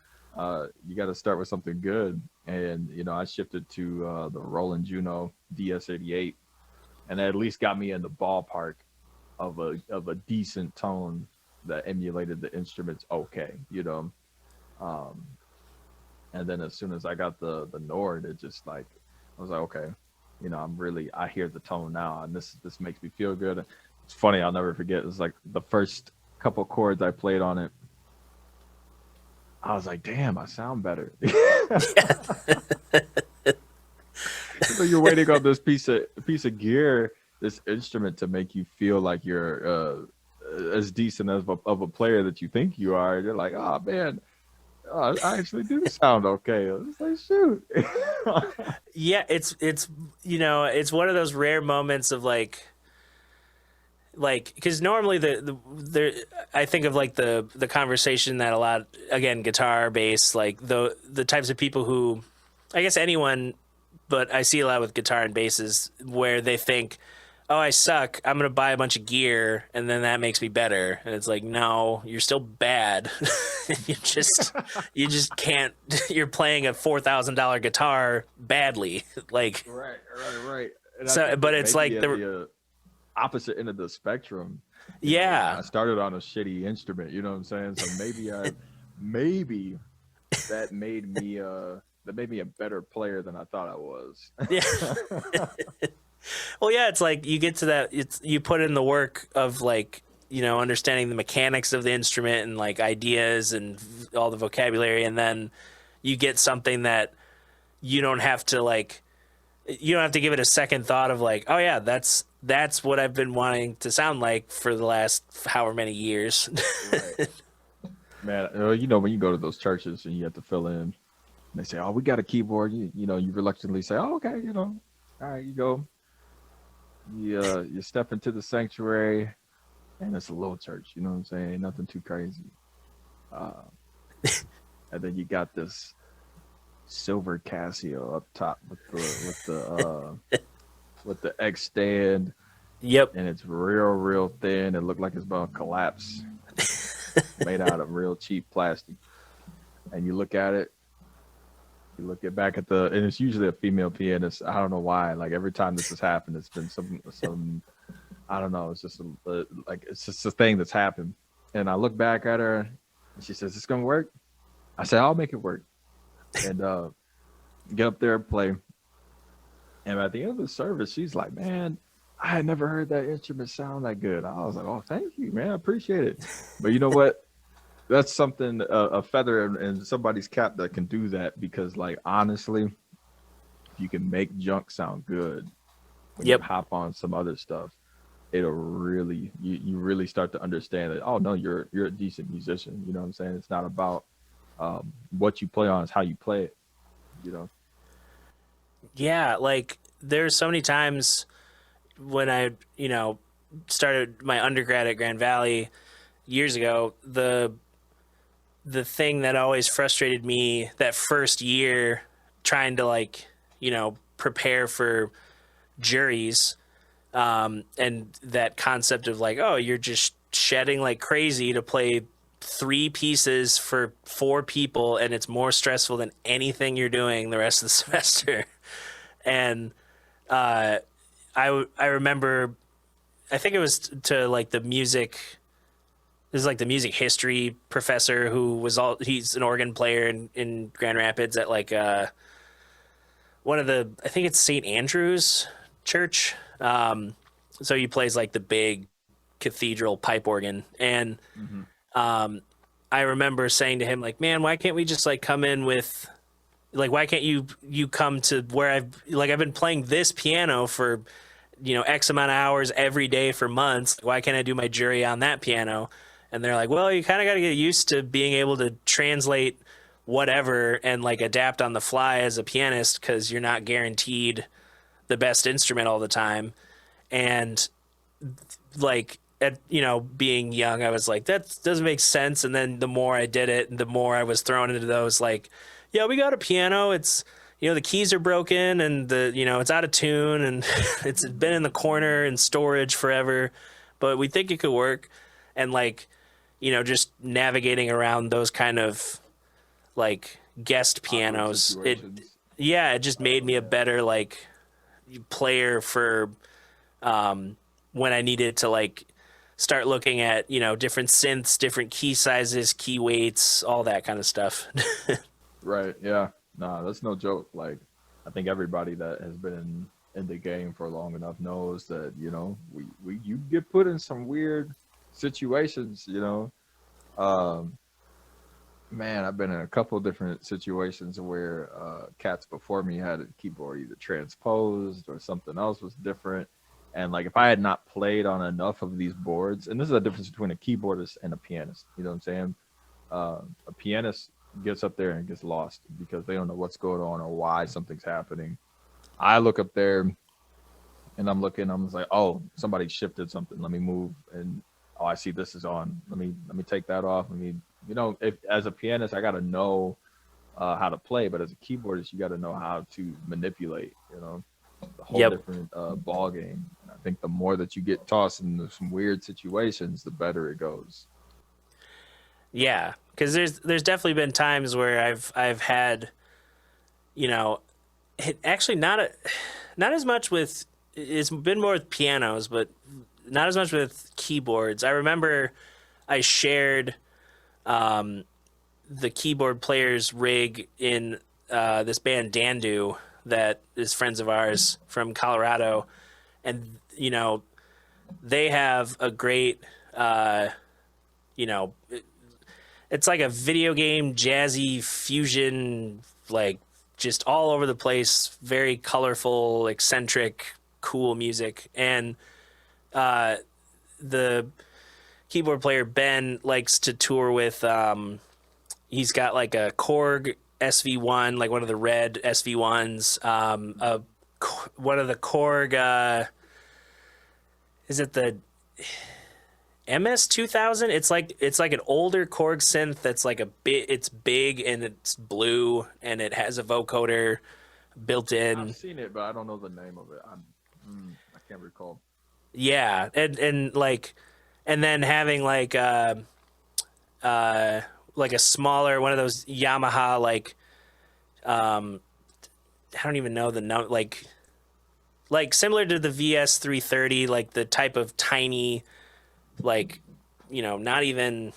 got to start with something good. And I shifted to the Roland Juno DS88, and that at least got me in the ballpark of a decent tone that emulated the instruments. Okay. Um, and then as soon as I got the Nord, it just like I was like, okay, I hear the tone now, and this makes me feel good. It's funny, I'll never forget. It was like the first couple chords I played on it. I was like, damn, I sound better. So you're waiting on this piece of gear, this instrument, to make you feel like you're as decent of a player that you think you are. You're like, oh man, I actually do sound okay. It's like, shoot. Yeah, it's it's one of those rare moments of like because normally I think of like the conversation that a lot, again, guitar, bass, like the types of people who, I guess anyone, but I see a lot with guitar and basses where they think, oh, I suck, I'm gonna buy a bunch of gear and then that makes me better. And it's like, no, you're still bad. you just can't. You're playing a $4,000 guitar badly. Like right. And so, but it's like the opposite end of the spectrum. Yeah. I started on a shitty instrument, you know what I'm saying? So maybe that made me a better player than I thought I was. Yeah. Well, yeah, it's like you get to that, you put in the work of like, understanding the mechanics of the instrument and like ideas and all the vocabulary, and then you get something that you don't have to give it a second thought of like, oh yeah, that's what I've been wanting to sound like for the last however many years. Right. Man, when you go to those churches and you have to fill in, and they say, oh, we got a keyboard, you reluctantly say, oh, okay, all right, you go. You step into the sanctuary, and it's a little church, you know what I'm saying? Ain't nothing too crazy. And then you got this silver Casio up top with the X stand. Yep. And it's real thin. It looked like it's about to collapse. Made out of real cheap plastic. And you look at it. You look back at and it's usually a female pianist. I don't know why. Like every time this has happened, it's been some I don't know. It's just it's just a thing that's happened. And I look back at her, and she says, "It's gonna work." I said, "I'll make it work." And get up there and play. And at the end of the service, she's like, "Man, I had never heard that instrument sound that good." I was like, "Oh, thank you, man. I appreciate it." But you know what? That's something, a feather in somebody's cap that can do that, because like, honestly, if you can make junk sound good, when you hop on some other stuff, it'll really, you really start to understand that, oh no, you're a decent musician. You know what I'm saying? It's not about what you play on, it's how you play it, Yeah, like there's so many times when I, started my undergrad at Grand Valley years ago, the thing that always frustrated me that first year trying to prepare for juries, and that concept of like, oh, you're just shedding like crazy to play 3 pieces for 4 people, and it's more stressful than anything you're doing the rest of the semester. And I remember, I think it was to like the music. This is like the music history professor who he's an organ player in Grand Rapids at like one of the, I think it's St. Andrew's Church. So he plays like the big cathedral pipe organ. And I remember saying to him like, man, why can't we just like come in with, like, why can't you come to where I've been playing this piano for, X amount of hours every day for months. Why can't I do my jury on that piano? And they're like, well, you kind of got to get used to being able to translate whatever and like adapt on the fly as a pianist, because you're not guaranteed the best instrument all the time. And like, being young, I was like, that doesn't make sense. And then the more I did it, the more I was thrown into those like, yeah, we got a piano. It's, the keys are broken and it's out of tune and it's been in the corner in storage forever, but we think it could work. And like, just navigating around those kind of like guest pianos, it just made me a better like player for when I needed to like start looking at, different synths, different key sizes, key weights, all that kind of stuff. Right. Yeah. Nah, that's no joke. Like, I think everybody that has been in the game for long enough knows that, you get put in some weird situations, Man, I've been in a couple of different situations where cats before me had a keyboard either transposed or something else was different. And like, if I had not played on enough of these boards, and this is the difference between a keyboardist and a pianist, you know what I'm saying? A pianist gets up there and gets lost because they don't know what's going on or why something's happening. I look up there and I'm just like, oh, somebody shifted something. Let me move. And oh, I see this is on. Let me take that off. If as a pianist, I got to know how to play, but as a keyboardist, you got to know how to manipulate, the whole different ball game. And I think the more that you get tossed into some weird situations, the better it goes. Yeah, because there's definitely been times where I've had, actually not as much with, it's been more with pianos, but not as much with keyboards. I remember I shared the keyboard player's rig in this band Dandu that is friends of ours from Colorado, and they have a great it's like a video game jazzy fusion, like just all over the place, very colorful, eccentric, cool music. And the keyboard player Ben likes to tour with he's got like a Korg SV1, like one of the red SV1s, one of the Korg is it the MS-2000? It's like an older Korg synth that's like it's big and it's blue and it has a vocoder built in. I've seen it, but I don't know the name of it. I can't recall. Yeah, and like, and then having like a smaller one of those Yamaha like I don't even know the number, like similar to the VS330, like the type of tiny, like, not even,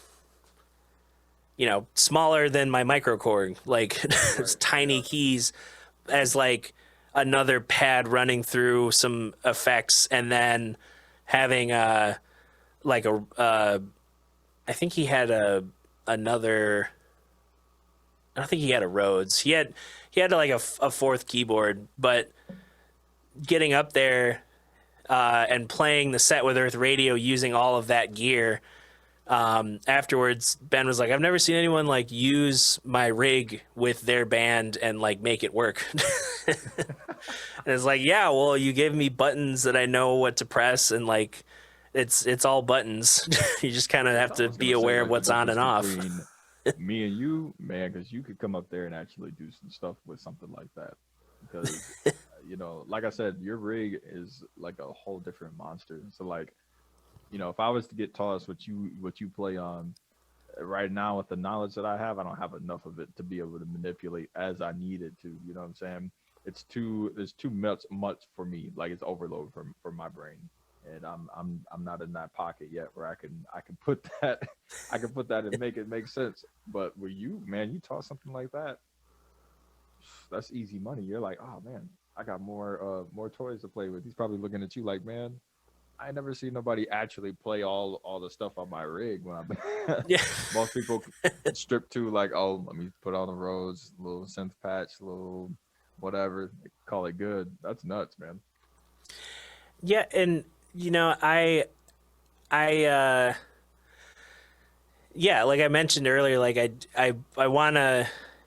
smaller than my micro Korg, like right, tiny keys as like another pad running through some effects, and then having I think he had another, I don't think he had a Rhodes. He had like a fourth keyboard, but getting up there and playing the set with Earth Radio using all of that gear. Afterwards, Ben was like, I've never seen anyone like use my rig with their band and like make it work. And it's like, yeah, well, you gave me buttons that I know what to press, and like it's all buttons. You just kind of have to be aware of what's on and off. Me and you, man, because you could come up there and actually do some stuff with something like that. Because like I said, your rig is like a whole different monster. So like, if I was to get tossed what you play on right now with the knowledge that I have, I don't have enough of it to be able to manipulate as I need it to. You know what I'm saying? There's too much for me. Like, it's overload for my brain. And I'm not in that pocket yet where I can put that and make it make sense. But with you, man, you toss something like that, that's easy money. You're like, oh man, I got more toys to play with. He's probably looking at you like, man, I never seen nobody actually play all the stuff on my rig when I'm yeah. Most people strip to like, oh, let me put on the Rhodes, little synth patch, little whatever, call it good. That's nuts, man. Yeah, and I yeah, like I mentioned earlier, like I want to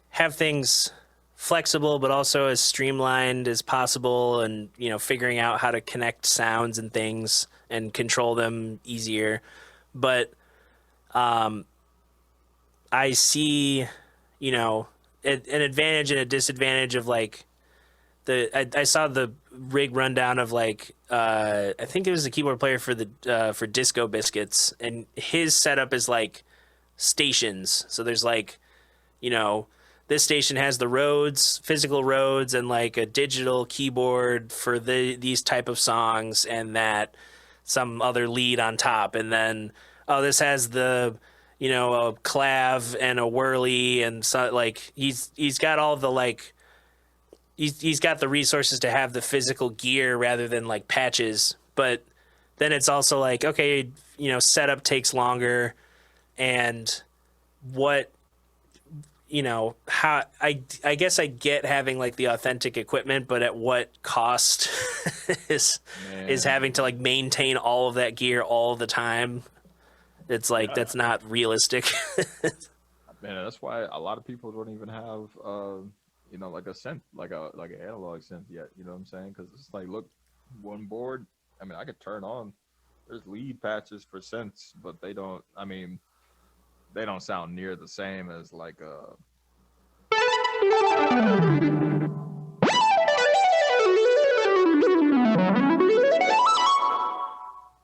have things flexible but also as streamlined as possible, and figuring out how to connect sounds and things and control them easier. But I see an advantage and a disadvantage of like I saw the rig rundown of like I think it was the keyboard player for the for Disco Biscuits, and his setup is like stations. So there's like, you know, this station has the Rhodes, physical Rhodes, and like a digital keyboard for these type of songs, and that some other lead on top, and then oh, this has the, you know, a clav and a whirly, and so like he's got all the like he's got the resources to have the physical gear rather than like patches, but then it's also like, okay, you know, setup takes longer, and what, you know, how I guess I get having like the authentic equipment, but at what cost is having to like maintain all of that gear all the time? It's like that's not realistic. Man, that's why a lot of people don't even have you know, like a synth, like an analog synth yet. You know what I'm saying? Because it's like, look, one board. I mean, I could turn on. There's lead patches for synths, but they don't. I mean, they don't sound near the same as like a.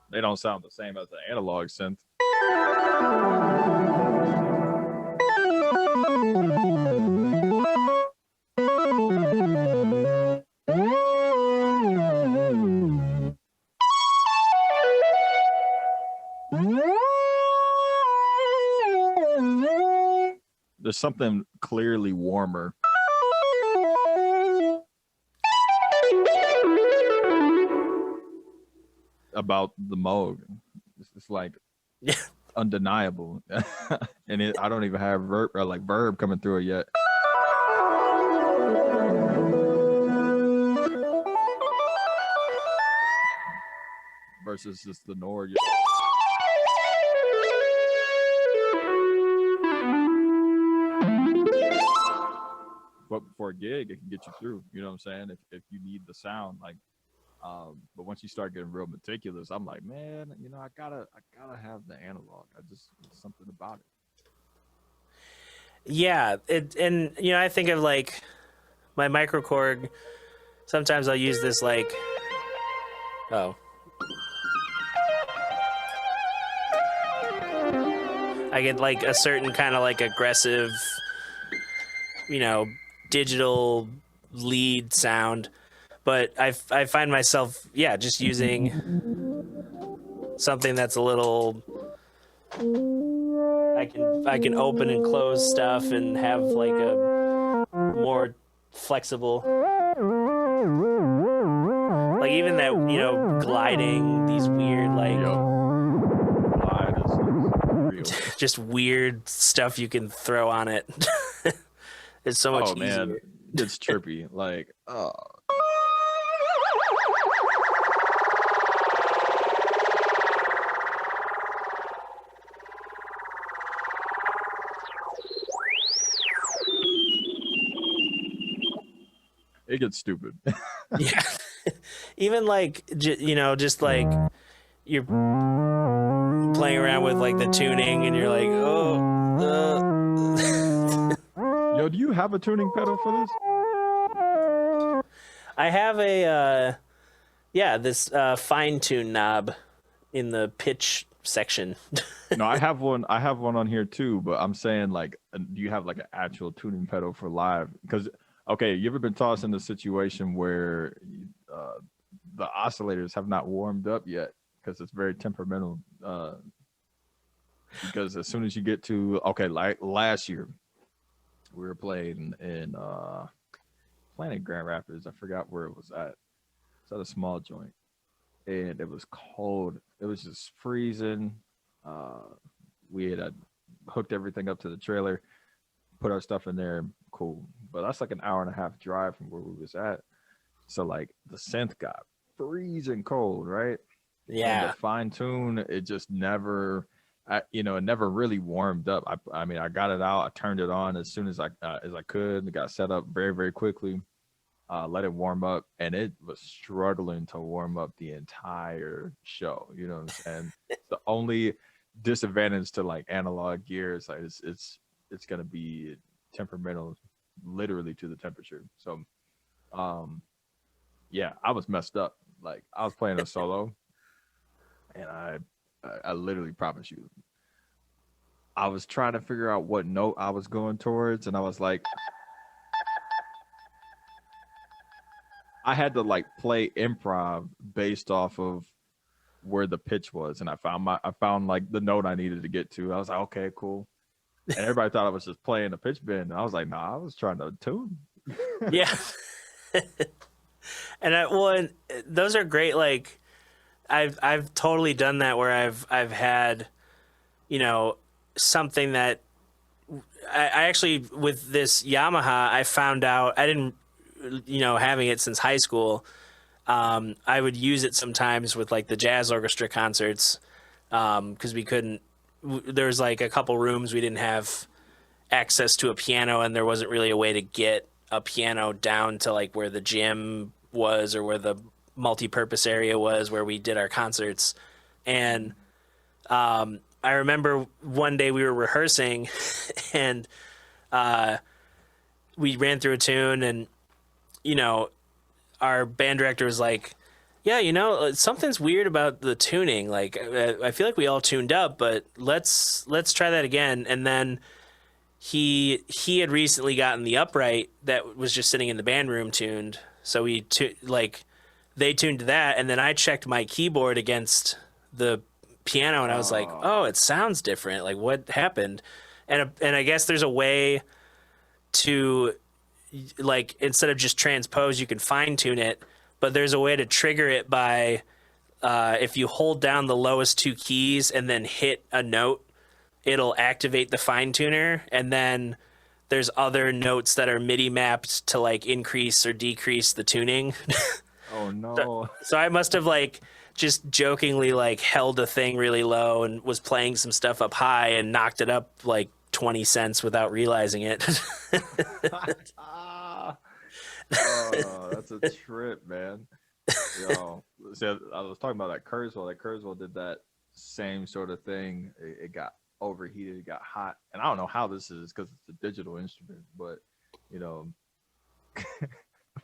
They don't sound the same as an analog synth. There's something clearly warmer about the Moog. It's like undeniable, and I don't even have verb coming through it yet. Versus just the Nord. But for a gig, it can get you through. You know what I'm saying? If you need the sound, like, but once you start getting real meticulous, I'm like, man, you know, I gotta have the analog. Something about it. Yeah, and you know, I think of like my microKORG. Sometimes I'll use this like, oh, I get like a certain kind of like aggressive, you know, digital lead sound, but I find myself, yeah, just using something that's a little, I can open and close stuff and have like a more flexible, like even that, you know, gliding, these weird like glide is real. Just weird stuff you can throw on it. It's so much easier. Man, it's trippy. Like, oh. It gets stupid. Yeah. Even like, you know, just like you're playing around with like the tuning and you're like, oh. Yo, do you have a tuning pedal for this? I have a, this fine tune knob in the pitch section. No, I have one on here too, but I'm saying like, do you have like an actual tuning pedal for live? Because, okay, you ever been tossed in a situation where the oscillators have not warmed up yet because it's very temperamental? Because as soon as you get to, okay, like last year, we were playing in Grand Rapids. I forgot where it was at. It's at a small joint, and it was cold. It was just freezing. We had hooked everything up to the trailer, put our stuff in there. Cool, but that's like an hour and a half drive from where we was at. So like the synth got freezing cold, right? Yeah. And the fine tune, it just never. It never really warmed up. I mean, I got it out. I turned it on as soon as I could. It got set up very, very quickly. Let it warm up, and it was struggling to warm up the entire show. You know what I'm saying? The only disadvantage to like analog gear is like it's gonna be temperamental, literally to the temperature. So, Yeah, I was messed up. Like I was playing a solo, and I literally promise you, I was trying to figure out what note I was going towards, and I was like, I had to like play improv based off of where the pitch was, and I found like the note I needed to get to. I was like, okay, cool. And everybody thought I was just playing a pitch bend. And I was like, nah, I was trying to tune. Yeah. And those are great. Like I've totally done that where I've had, you know, something that I actually, with this Yamaha, I found out I didn't, you know, having it since high school. I would use it sometimes with like the jazz orchestra concerts, because we couldn't. There was like a couple rooms we didn't have access to a piano, and there wasn't really a way to get a piano down to like where the gym was or where the multi-purpose area was where we did our concerts. And I remember one day we were rehearsing, and we ran through a tune, and you know, our band director was like, yeah, you know, something's weird about the tuning. Like, I feel like we all tuned up, but let's try that again. And then he had recently gotten the upright that was just sitting in the band room tuned. So they tuned to that, and then I checked my keyboard against the piano, and I was like, oh, it sounds different. Like, what happened? And I guess there's a way to, like, instead of just transpose, you can fine tune it, but there's a way to trigger it by if you hold down the lowest two keys and then hit a note, it'll activate the fine tuner, and then there's other notes that are MIDI mapped to like increase or decrease the tuning. Oh no. So I must have like just jokingly like held a thing really low and was playing some stuff up high and knocked it up like 20 cents without realizing it. Oh, that's a trip, man. Yo, so I was talking about that Kurzweil. That Kurzweil did that same sort of thing. It got overheated, it got hot, and I don't know how this is because it's a digital instrument, but you know,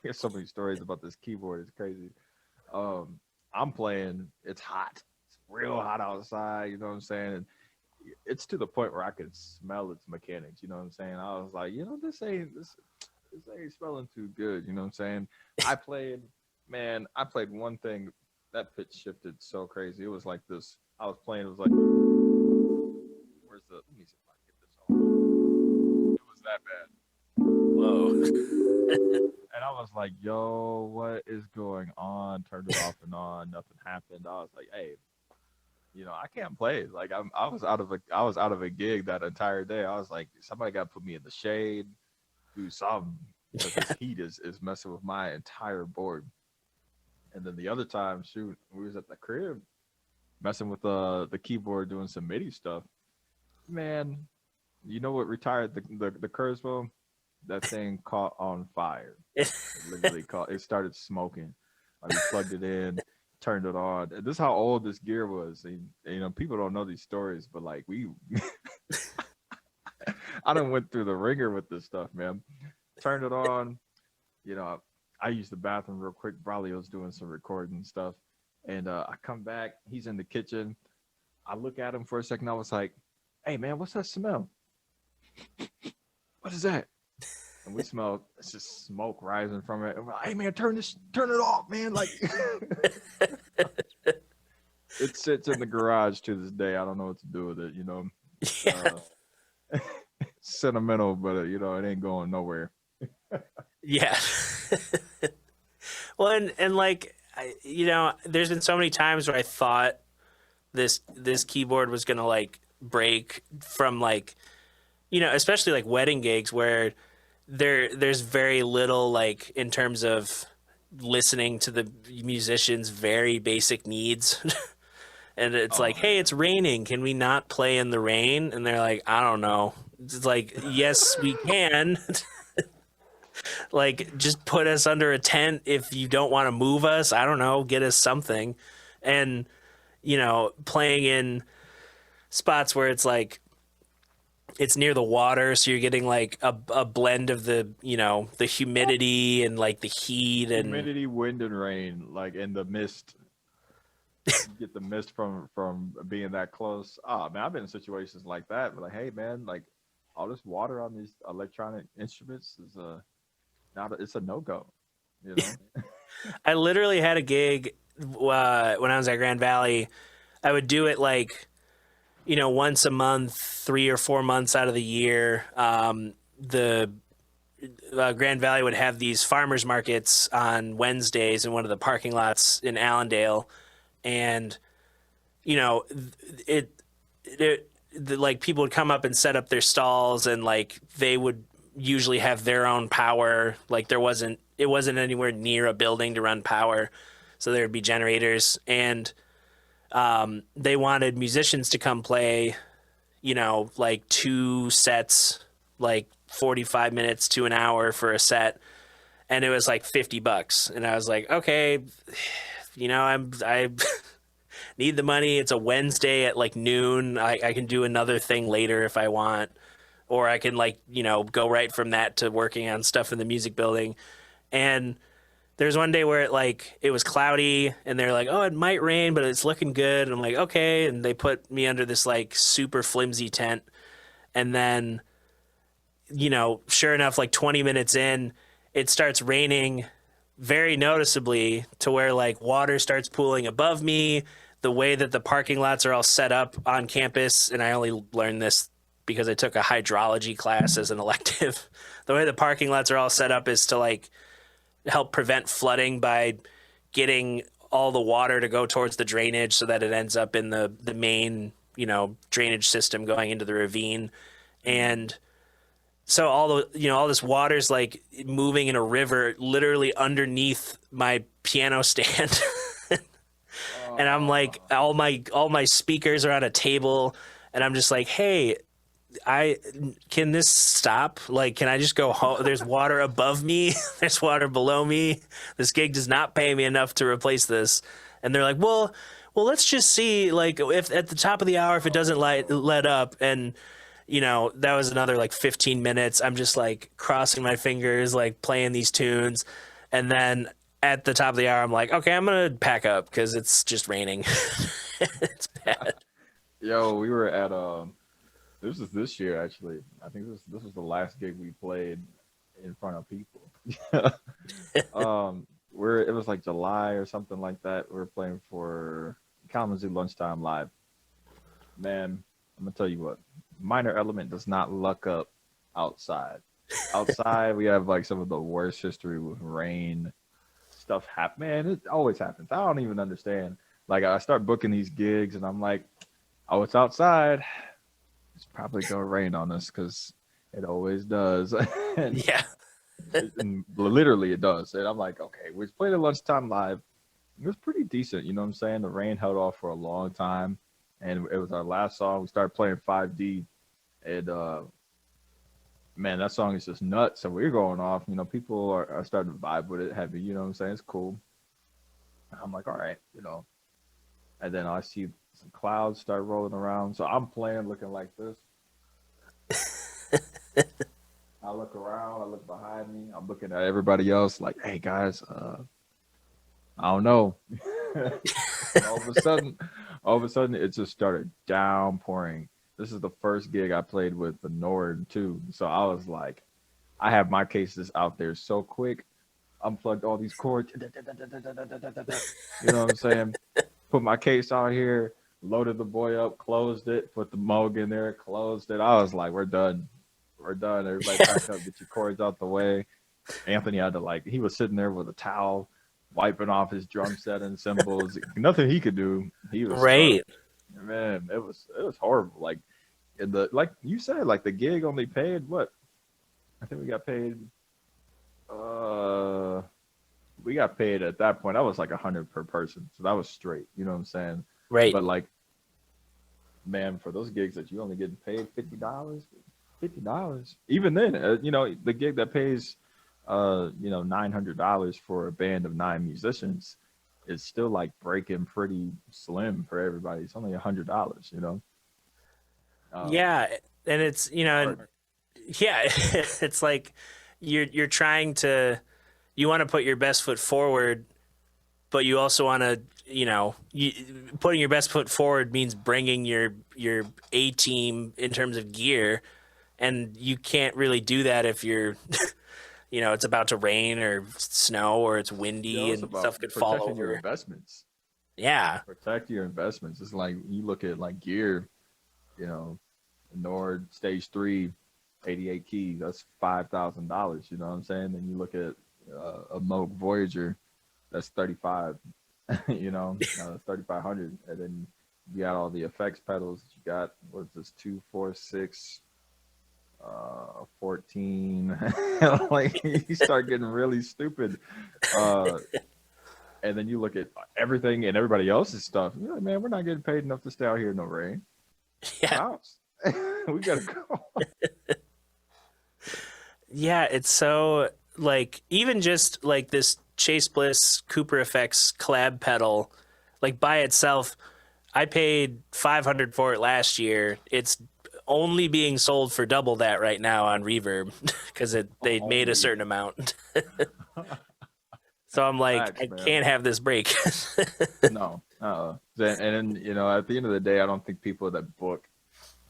there's so many stories about this keyboard. It's crazy. I'm playing. It's hot. It's real hot outside. You know what I'm saying? And it's to the point where I could smell its mechanics. You know what I'm saying? I was like, you know, this ain't smelling too good. You know what I'm saying? I played one thing that pitch shifted so crazy. It was like this. I was playing. It was like, let me see if I can get this on. It was that bad. Whoa. And I was like, yo, what is going on? Turned it off and on. Nothing happened. I was like, hey, you know, I can't play. Like I was out of a gig that entire day. I was like, somebody got to put me in the shade, do something, because this heat is messing with my entire board. And then the other time, shoot, we was at the crib messing with the keyboard, doing some MIDI stuff. Man, you know what retired the Kurzweil? That thing caught on fire. It literally it started smoking. I plugged it in, turned it on. And this is how old this gear was. And, you know, people don't know these stories, but like I done went through the ringer with this stuff, man. Turned it on. You know, I used the bathroom real quick. Braulio's doing some recording stuff. And I come back. He's in the kitchen. I look at him for a second. I was like, hey, man, what's that smell? What is that? And we smell, it's just smoke rising from it. And we're like, hey, man, turn it off, man. Like, it sits in the garage to this day. I don't know what to do with it, you know. Yeah. Sentimental, but, you know, it ain't going nowhere. Yeah. Well, and like, you know, there's been so many times where I thought this keyboard was going to like break from like, you know, especially like wedding gigs where there's very little like in terms of listening to the musicians' very basic needs. And it's like, hey, it's raining. Can we not play in the rain? And they're like, I don't know. It's like, yes, we can. Like, just put us under a tent if you don't want to move us. I don't know. Get us something. And, you know, playing in spots where it's like, it's near the water, so you're getting like a blend of the, you know, the humidity and like the heat and Humidity, wind, and rain, like in the mist. You get the mist from being that close. Oh man, I've been in situations like that. But like, hey man, like all this water on these electronic instruments is it's a no go. You know. I literally had a gig when I was at Grand Valley. I would do it like, you know, once a month, 3 or 4 months out of the year. The Grand Valley would have these farmers markets on Wednesdays in one of the parking lots in Allendale, and you know, like people would come up and set up their stalls, and like they would usually have their own power. Like it wasn't anywhere near a building to run power, so there would be generators, and they wanted musicians to come play, you know, like 2 sets, like 45 minutes to an hour for a set, and it was like $50. And I was like, okay, you know, I need the money. It's a Wednesday at like noon. I can do another thing later if I want, or I can, like, you know, go right from that to working on stuff in the music building. And there's one day where it was cloudy, and they're like, oh, it might rain, but it's looking good. And I'm like, okay. And they put me under this like super flimsy tent. And then, you know, sure enough, like 20 minutes in, it starts raining very noticeably, to where like water starts pooling above me. The way that the parking lots are all set up on campus, and I only learned this because I took a hydrology class as an elective. The way the parking lots are all set up is to like help prevent flooding by getting all the water to go towards the drainage, so that it ends up in the main, you know, drainage system going into the ravine. And so all this water's like moving in a river literally underneath my piano stand. And I'm like, all my speakers are on a table, and I'm just like, hey, can this stop? Like, can I just go home? There's water above me. There's water below me. This gig does not pay me enough to replace this. And they're like, well, let's just see, like, if at the top of the hour, if it doesn't let up. And, you know, that was another like 15 minutes. I'm just like crossing my fingers, like playing these tunes. And then at the top of the hour, I'm like, okay, I'm going to pack up because it's just raining. It's bad. Yo, we were at this was this year actually. I think this was the last gig we played in front of people. Where it was like July or something like that. We were playing for Kalamazoo Lunchtime Live. Man, I'm gonna tell you what, Minor Element does not luck up outside. Outside, we have like some of the worst history with rain. Stuff happen. Man, it always happens. I don't even understand. Like, I start booking these gigs, and I'm like, oh, it's outside. It's probably gonna rain on us because it always does. Yeah. And literally it does. And I'm like, okay, we played at Lunchtime Live. It was pretty decent, you know what I'm saying? The rain held off for a long time, and it was our last song. We started playing 5D, and man, that song is just nuts. So we're going off. You know, people are starting to vibe with it heavy. You know what I'm saying? It's cool. I'm like, all right, you know. And then I see some clouds start rolling around. So I'm playing looking like this. I look around. I look behind me. I'm looking at everybody else like, hey, guys, I don't know. all of a sudden, it just started downpouring. This is the first gig I played with the Nord too. So I was like, I have my cases out there so quick. Unplugged all these cords. You know what I'm saying? Put my case out here, loaded the boy up, closed it, put the Moog in there, closed it. I was like, we're done. We're done. Everybody pack up, get your cords out the way. Anthony had to he was sitting there with a towel, wiping off his drum set and cymbals. Nothing he could do. He was Right. stuck. Man, it was horrible. Like you said, like the gig only paid what? I think we got paid at that point. That was like 100 per person. So that was straight. You know what I'm saying? Right. But like, man, for those gigs that you only getting paid $50. Even then, you know, the gig that pays you know, $900 for a band of 9 musicians is still like breaking pretty slim for everybody. It's only $100, you know. Yeah, And it's, you know, yeah, it's like you're trying to, you want to put your best foot forward, but you also want to, you know, putting your best foot forward means bringing your A team in terms of gear, and you can't really do that if you're, you know, it's about to rain or snow or it's You windy know, it's and about stuff could fall protecting your over. investments. Yeah. Protect your investments. It's like you look at like gear, you know, Nord Stage 3, 88 keys. That's $5,000. You know what I'm saying? Then you look at a Moog Voyager, that's 35. You know, 3,500. And then you got all the effects pedals. You got what's this 2, 4, 6, 14. Like you start getting really stupid. Uh, and then you look at everything and everybody else's stuff. You're like, man, we're not getting paid enough to stay out here in the rain. Yeah. Bounce. We gotta go. Yeah, it's so like even just like this Chase Bliss Cooper Effects collab pedal, like by itself, I paid 500 for it last year. It's only being sold for double that right now on Reverb because they made a Only. certain amount. So I'm like, Facts, I man. can't have this break. No. And then, you know, at the end of the day, I don't think people that book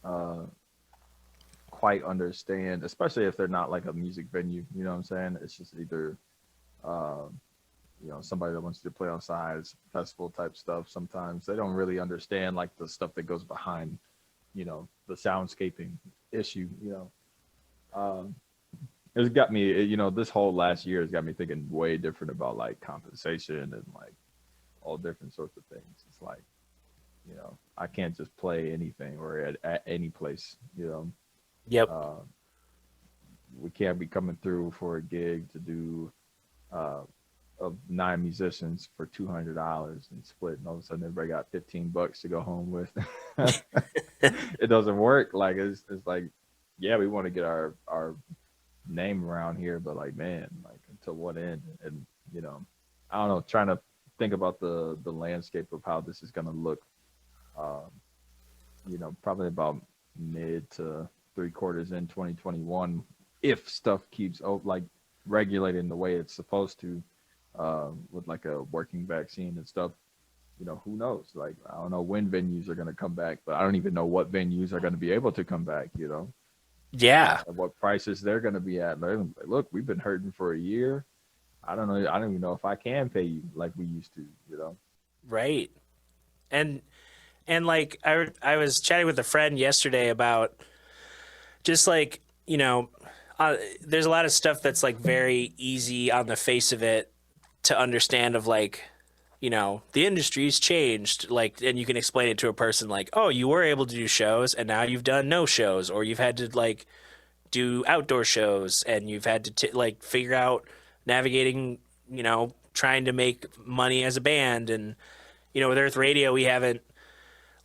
uh, quite understand, especially if they're not like a music venue. You know what I'm saying? It's just either, uh, you know, somebody that wants to play on sides, festival type stuff. Sometimes they don't really understand like the stuff that goes behind, you know, the soundscaping issue. You know, it's got me. You know, this whole last year has got me thinking way different about like compensation and like all different sorts of things. It's like, you know, I can't just play anything or at any place. You know, Yep. we can't be coming through for a gig to do of 9 musicians for $200 and split, and all of a sudden everybody got $15 to go home with. It doesn't work. Like it's like, yeah, we want to get our name around here, but like, man, like until what end? And you know, I don't know. Trying to think about the landscape of how this is gonna look. Um, you know, probably about mid to 3/4 in 2021, if stuff keeps like regulating the way it's supposed to, with like a working vaccine and stuff. You know, who knows? Like, I don't know when venues are going to come back, but I don't even know what venues are going to be able to come back, you know, Yeah. and what prices they're going to be at. Like, look, we've been hurting for a year. I don't know. I don't even know if I can pay you like we used to, you know? Right. And like I was chatting with a friend yesterday about just like, you know, there's a lot of stuff that's like very easy on the face of it to understand of like, you know, the industry's changed, like, and you can explain it to a person like, oh, you were able to do shows and now you've done no shows, or you've had to like do outdoor shows and you've had to like figure out navigating, you know, trying to make money as a band. And you know, with Earth Radio we haven't,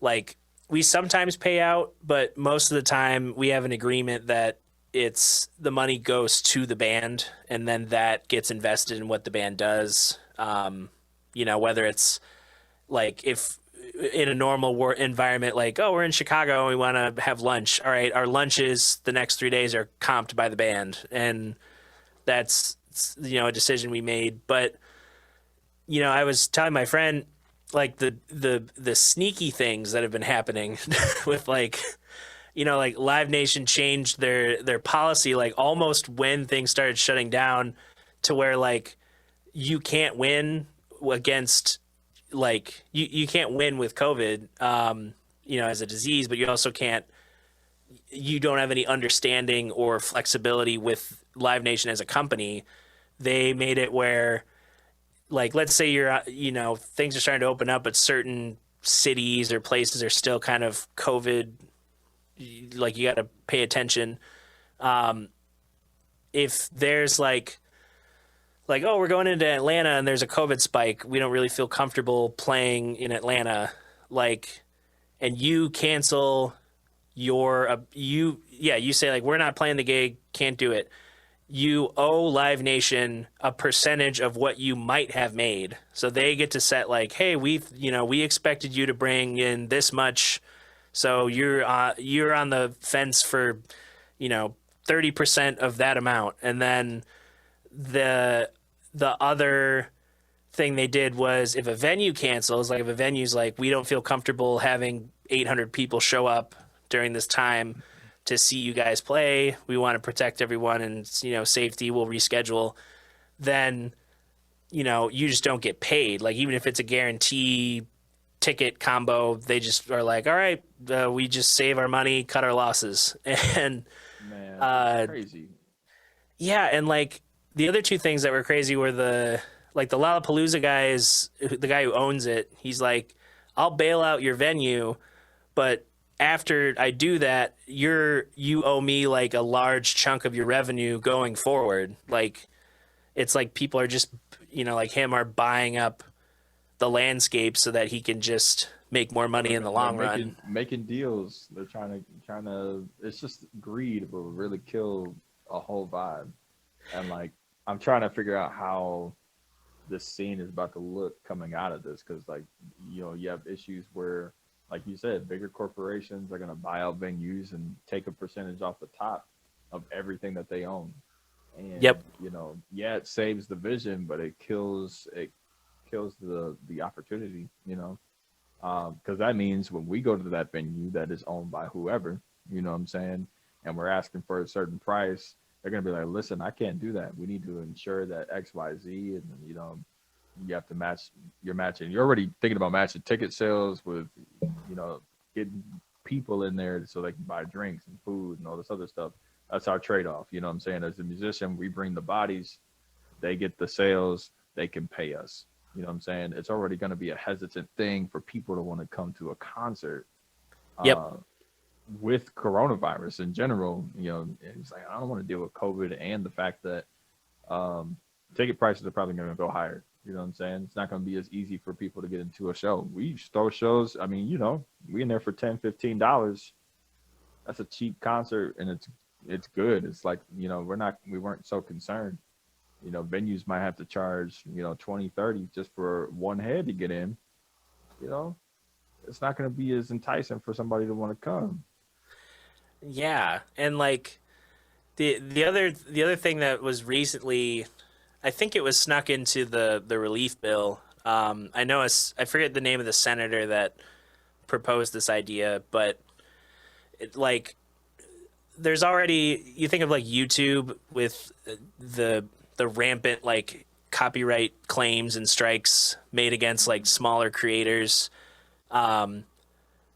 like, we sometimes pay out, but most of the time we have an agreement that it's the money goes to the band and then that gets invested in what the band does. You know, whether it's like if in a normal environment, like, oh, we're in Chicago and we want to have lunch. All right, our lunches the next 3 days are comped by the band. And that's, you know, a decision we made. But, you know, I was telling my friend, like the sneaky things that have been happening with like, you know, like Live Nation changed their policy like almost when things started shutting down, to where like you can't win against, like you can't win with COVID, you know, as a disease, but you also can't, you don't have any understanding or flexibility with Live Nation as a company. They made it where, like, let's say you're, you know, things are starting to open up, but certain cities or places are still kind of COVID, like you got to pay attention. If there's like, oh, we're going into Atlanta and there's a COVID spike, we don't really feel comfortable playing in Atlanta, like, and you cancel your, you say like, we're not playing the gig, can't do it. You owe Live Nation a percentage of what you might have made. So they get to set like, hey, we expected you to bring in this much So you're on the fence for, 30% of that amount. And then the other thing they did was, if a venue cancels, like if a venue's like, we don't feel comfortable having 800 people show up during this time to see you guys play, we want to protect everyone and, safety, we'll reschedule, then, you just don't get paid. Like, even if it's a guarantee ticket combo, they just are like, all right, we just save our money, cut our losses. And Man, that's crazy. yeah, and like the other two things that were crazy were the Lollapalooza guys, the guy who owns it, he's like, I'll bail out your venue, but after I do that, you owe me like a large chunk of your revenue going forward. Like, it's like people are just, like him, are buying up the landscape so that he can just make more money in the long run. Making deals. They're trying to. It's just greed will really kill a whole vibe. And like, I'm trying to figure out how this scene is about to look coming out of this, because like, you have issues where, like you said, bigger corporations are going to buy out venues and take a percentage off the top of everything that they own. And Yep. It saves the vision, but it kills the opportunity, because that means when we go to that venue that is owned by whoever, you know what I'm saying, and we're asking for a certain price, they're going to be like, listen, I can't do that. We need to ensure that XYZ, and you have to match. You're matching. You're already thinking about matching ticket sales with, getting people in there so they can buy drinks and food and all this other stuff. That's our trade-off. You know what I'm saying? As a musician, we bring the bodies, they get the sales, they can pay us. You know what I'm saying? It's already going to be a hesitant thing for people to want to come to a concert. Yep. With coronavirus in general, it's like, I don't want to deal with COVID and the fact that ticket prices are probably going to go higher. You know what I'm saying? It's not going to be as easy for people to get into a show. We throw shows. I mean, we in there for $10, $15. That's a cheap concert, and it's good. It's like, we weren't so concerned. Venues might have to charge, 20, 30 just for one head to get in. It's not going to be as enticing for somebody to want to come. Yeah, and like the other thing that was recently, I think it was snuck into the relief bill. I know I forget the name of the senator that proposed this idea, but there's already, you think of like YouTube with the rampant like copyright claims and strikes made against like smaller creators,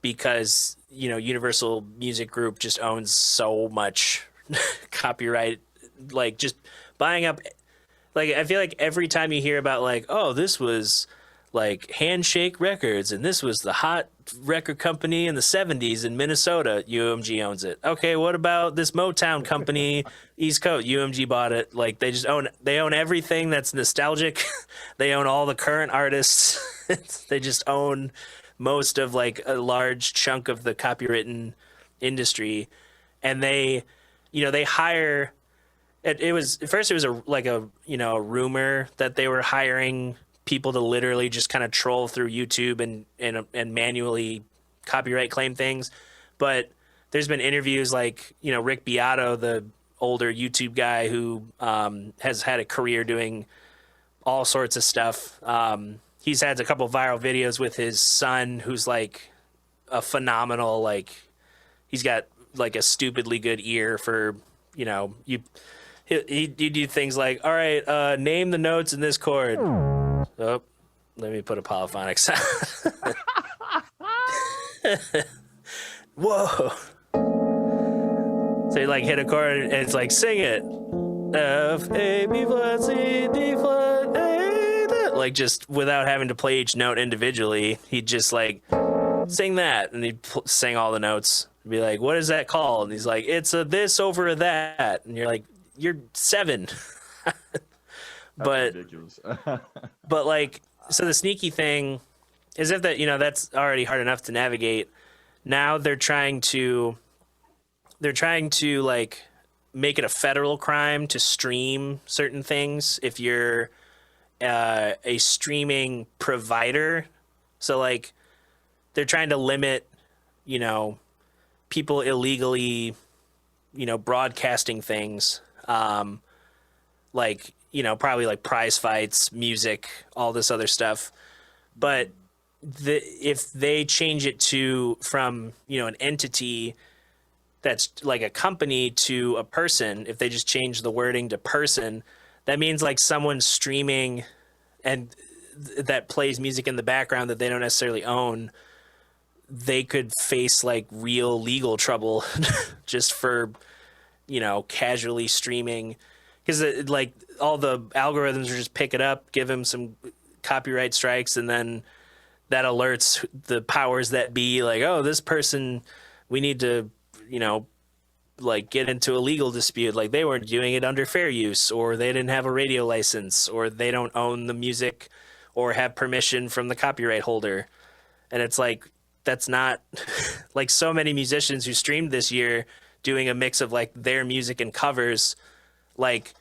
because Universal Music Group just owns so much copyright, like just buying up. Like, I feel like every time you hear about like, oh, this was like Handshake Records and this was the hot record company in the 70s in Minnesota, UMG owns it. Okay, what about this Motown company, East Coast? UMG bought it. Like, they own everything that's nostalgic. They own all the current artists. They just own most of like a large chunk of the copywritten industry. And they hire. It was at first, it was a rumor that they were hiring people to literally just kind of troll through YouTube and manually copyright claim things. But there's been interviews like, Rick Beato, the older YouTube guy who has had a career doing all sorts of stuff. He's had a couple viral videos with his son, who's like a phenomenal, like, he's got like a stupidly good ear for, you do things like, all right, name the notes in this chord. Oh, let me put a polyphonic sound. Whoa. So you like hit a chord and it's like, sing it. F, A, B flat, C, D flat, A. Like, just without having to play each note individually, he'd just like sing that, and he'd sing all the notes. Be like, what is that called? And he's like, it's a this over a that. And you're like, you're 7. But ridiculous. but like, so the sneaky thing is, if that, that's already hard enough to navigate. Now they're trying to like make it a federal crime to stream certain things if you're a streaming provider. So like, they're trying to limit you know, people illegally, broadcasting things, like, probably like prize fights, music, all this other stuff. But if they change it to from, an entity that's like a company to a person, if they just change the wording to person, that means like someone streaming and that plays music in the background that they don't necessarily own, they could face like real legal trouble just for, casually streaming, because like all the algorithms are just pick it up, give them some copyright strikes, and then that alerts the powers that be, like, oh, this person, we need to, like get into a legal dispute, like they weren't doing it under fair use, or they didn't have a radio license, or they don't own the music or have permission from the copyright holder. And it's like, that's not like so many musicians who streamed this year doing a mix of like their music and covers. Like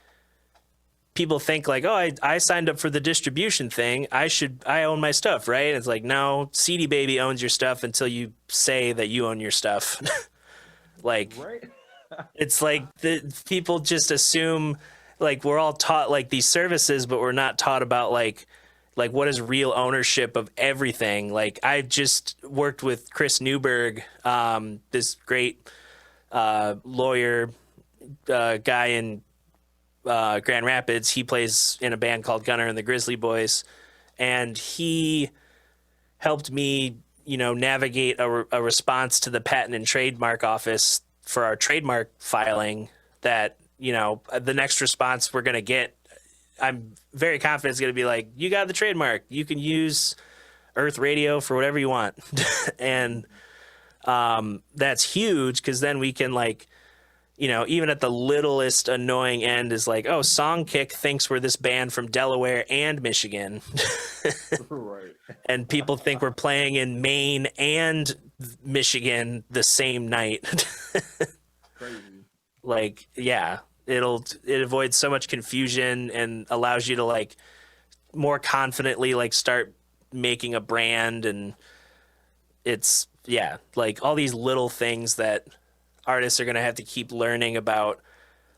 people think like, oh, I signed up for the distribution thing, I own my stuff, right? And it's like, no, CD Baby owns your stuff until you say that you own your stuff. Like, Right. it's like the people just assume, like we're all taught like these services, but we're not taught about like what is real ownership of everything. Like I just worked with Chris Newberg, this great lawyer guy in Grand Rapids. He plays in a band called Gunner and the Grizzly Boys, and he helped me, navigate a response to the Patent and Trademark Office for our trademark filing. That, the next response we're going to get, I'm very confident it's going to be like, you got the trademark, you can use Earth Radio for whatever you want. And that's huge, because then we can like, even at the littlest annoying end is like, oh, Songkick thinks we're this band from Delaware and Michigan. Right. And people think we're playing in Maine and Michigan the same night. Crazy. Like, yeah, it avoids so much confusion and allows you to like more confidently like start making a brand. And it's, yeah, like all these little things that artists are going to have to keep learning about,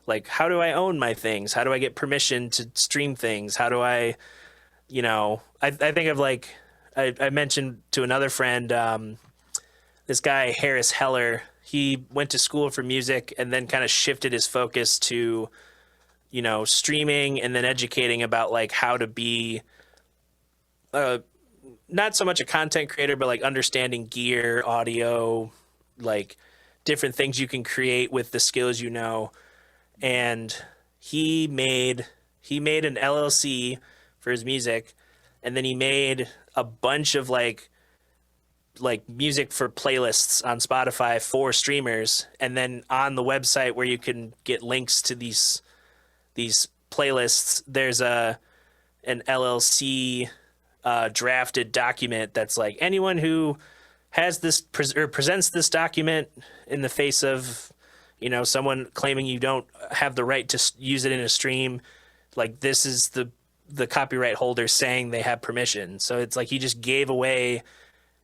like, how do I own my things? How do I get permission to stream things? How do I, I think of like, I mentioned to another friend, this guy, Harris Heller. He went to school for music and then kind of shifted his focus to, streaming, and then educating about like how to be, not so much a content creator, but like understanding gear, audio, like different things you can create with the skills, and he made an LLC for his music, and then he made a bunch of like music for playlists on Spotify for streamers, and then on the website where you can get links to these playlists, there's an LLC drafted document that's like, anyone who has this or presents this document in the face of, someone claiming you don't have the right to use it in a stream, like this is the copyright holder saying they have permission. So it's like he just gave away,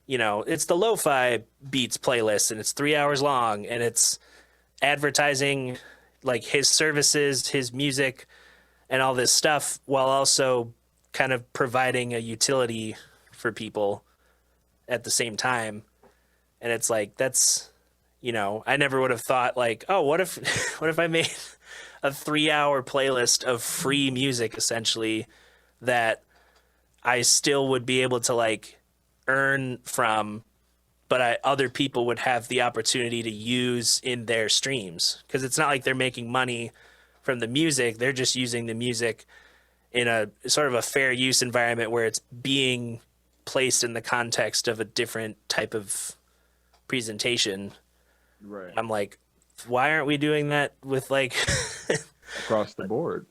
it's the lo-fi beats playlist, and it's 3 hours long, and it's advertising like his services, his music, and all this stuff, while also kind of providing a utility for people at the same time. And it's like, that's, I never would have thought like, oh, what if I made a 3 hour playlist of free music, essentially, that I still would be able to like earn from, but other people would have the opportunity to use in their streams, because it's not like they're making money from the music. They're just using the music in a sort of a fair use environment where it's being placed in the context of a different type of presentation. Right. I'm like, why aren't we doing that with like Across the board,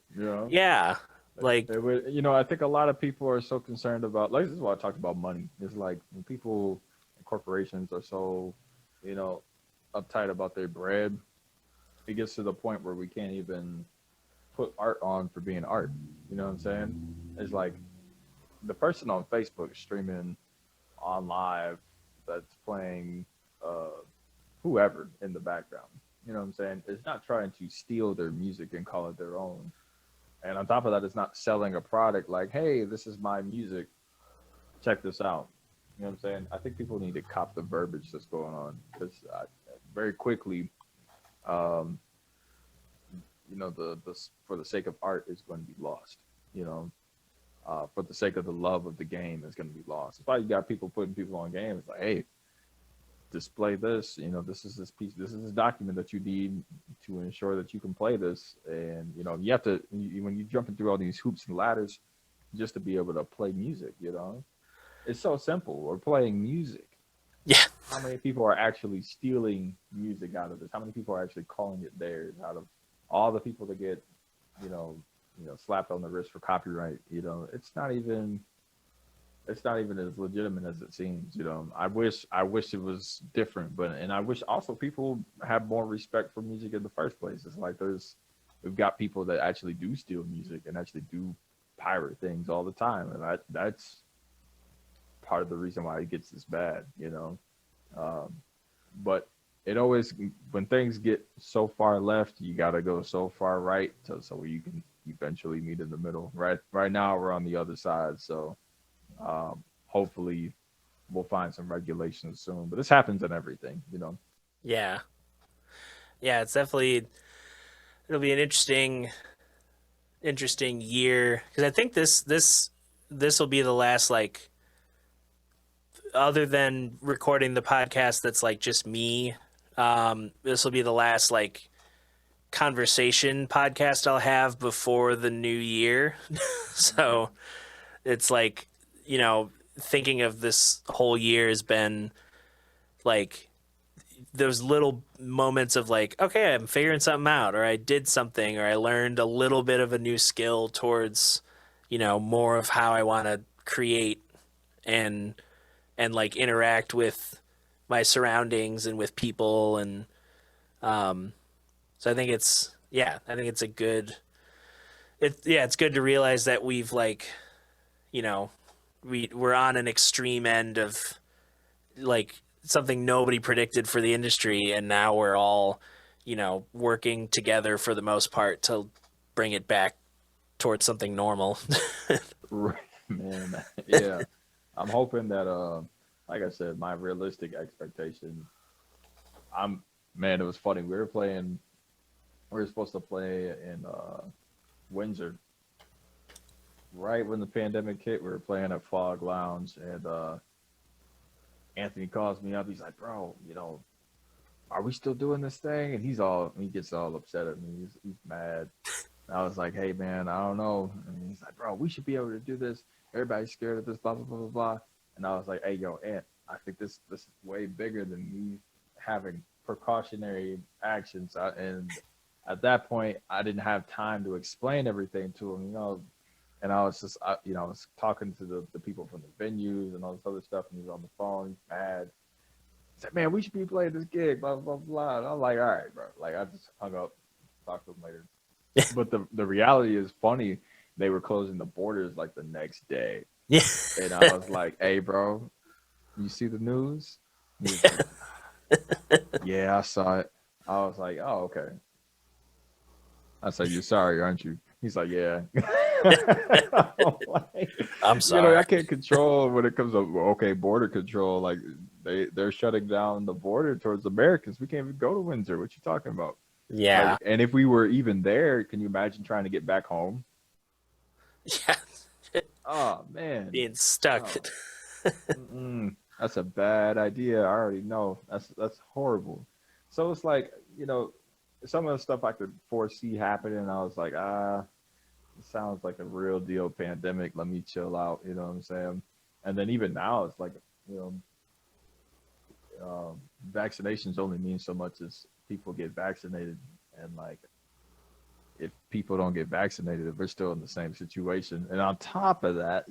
Yeah. Like, it would, I think a lot of people are so concerned about, like, this is why I talked about money. It's like when people, corporations are so, uptight about their bread, it gets to the point where we can't even put art on for being art. You know what I'm saying? It's like the person on Facebook streaming on live that's playing whoever in the background. You know what I'm saying? It's not trying to steal their music and call it their own. And on top of that, it's not selling a product like, hey, this is my music. Check this out. You know what I'm saying? I think people need to cop the verbiage that's going on because very quickly, um, the for the sake of art is going to be lost. You know, for the sake of the love of the game is going to be lost. That's why you got people putting people on games like, hey, display this. You know, this is this piece. This is this document that you need to ensure that you can play this. And you have to when you jumping through all these hoops and ladders just to be able to play music. It's so simple. We're playing music. Yeah. How many people are actually stealing music out of this? How many people are actually calling it theirs out of all the people that get, slapped on the wrist for copyright? It's not even as legitimate as it seems. I wish it was different, and I wish also people have more respect for music in the first place. It's like we've got people that actually do steal music and actually do pirate things all the time, and that's part of the reason why it gets this bad. But it always, when things get so far left, you got to go so far right so you can eventually meet in the middle. Right now we're on the other side, so hopefully we'll find some regulations soon. But this happens in everything. Yeah. Yeah, it'll be an interesting year because I think this will be the last, like, other than recording the podcast that's like just me, this will be the last like conversation podcast I'll have before the new year. So it's like, thinking of this whole year has been like those little moments of like, okay, I'm figuring something out, or I did something, or I learned a little bit of a new skill towards, more of how I want to create and like interact with my surroundings and with people. And so I think it's it's good to realize that we've like, we're on an extreme end of like something nobody predicted for the industry, and now we're all, working together for the most part to bring it back towards something normal. Right, man. Yeah. I'm hoping that, like I said, my realistic expectation. Man, it was funny. We were supposed to play in Windsor. Right when the pandemic hit, we were playing at Fog Lounge, and Anthony calls me up. He's like, "Bro, are we still doing this thing?" And he gets all upset at me. He's mad. And I was like, "Hey, man, I don't know." And he's like, "Bro, we should be able to do this. Everybody's scared of this, blah blah blah blah blah." And I was like, "Hey, yo, Ant, I think this is way bigger than me having precautionary actions." And at that point, I didn't have time to explain everything to him. And I was just, I was talking to the people from the venues and all this other stuff, and he was on the phone, he's mad. He said, "Man, we should be playing this gig, blah, blah, blah." And I was like, "All right, bro." Like, I just hung up, talked to him later. But the reality is funny. They were closing the borders like the next day. Yeah. And I was like, "Hey, bro, you see the news?" He was like, "Yeah, I saw it." I was like, "Oh, okay." I said, "You're sorry, aren't you?" He's like, "Yeah." I'm sorry. I can't control when it comes to border control. Like they're shutting down the border towards Americans. We can't even go to Windsor. What you talking about? Yeah. Like, and if we were even there, can you imagine trying to get back home? Yeah. Oh man, Being stuck. that's a bad idea. I already know. That's horrible. So it's like, some of the stuff I could foresee happening. I was like, it sounds like a real deal pandemic. Let me chill out. You know what I'm saying? And then even now, it's like, vaccinations only mean so much as people get vaccinated. And like, if people don't get vaccinated, we're still in the same situation. And on top of that,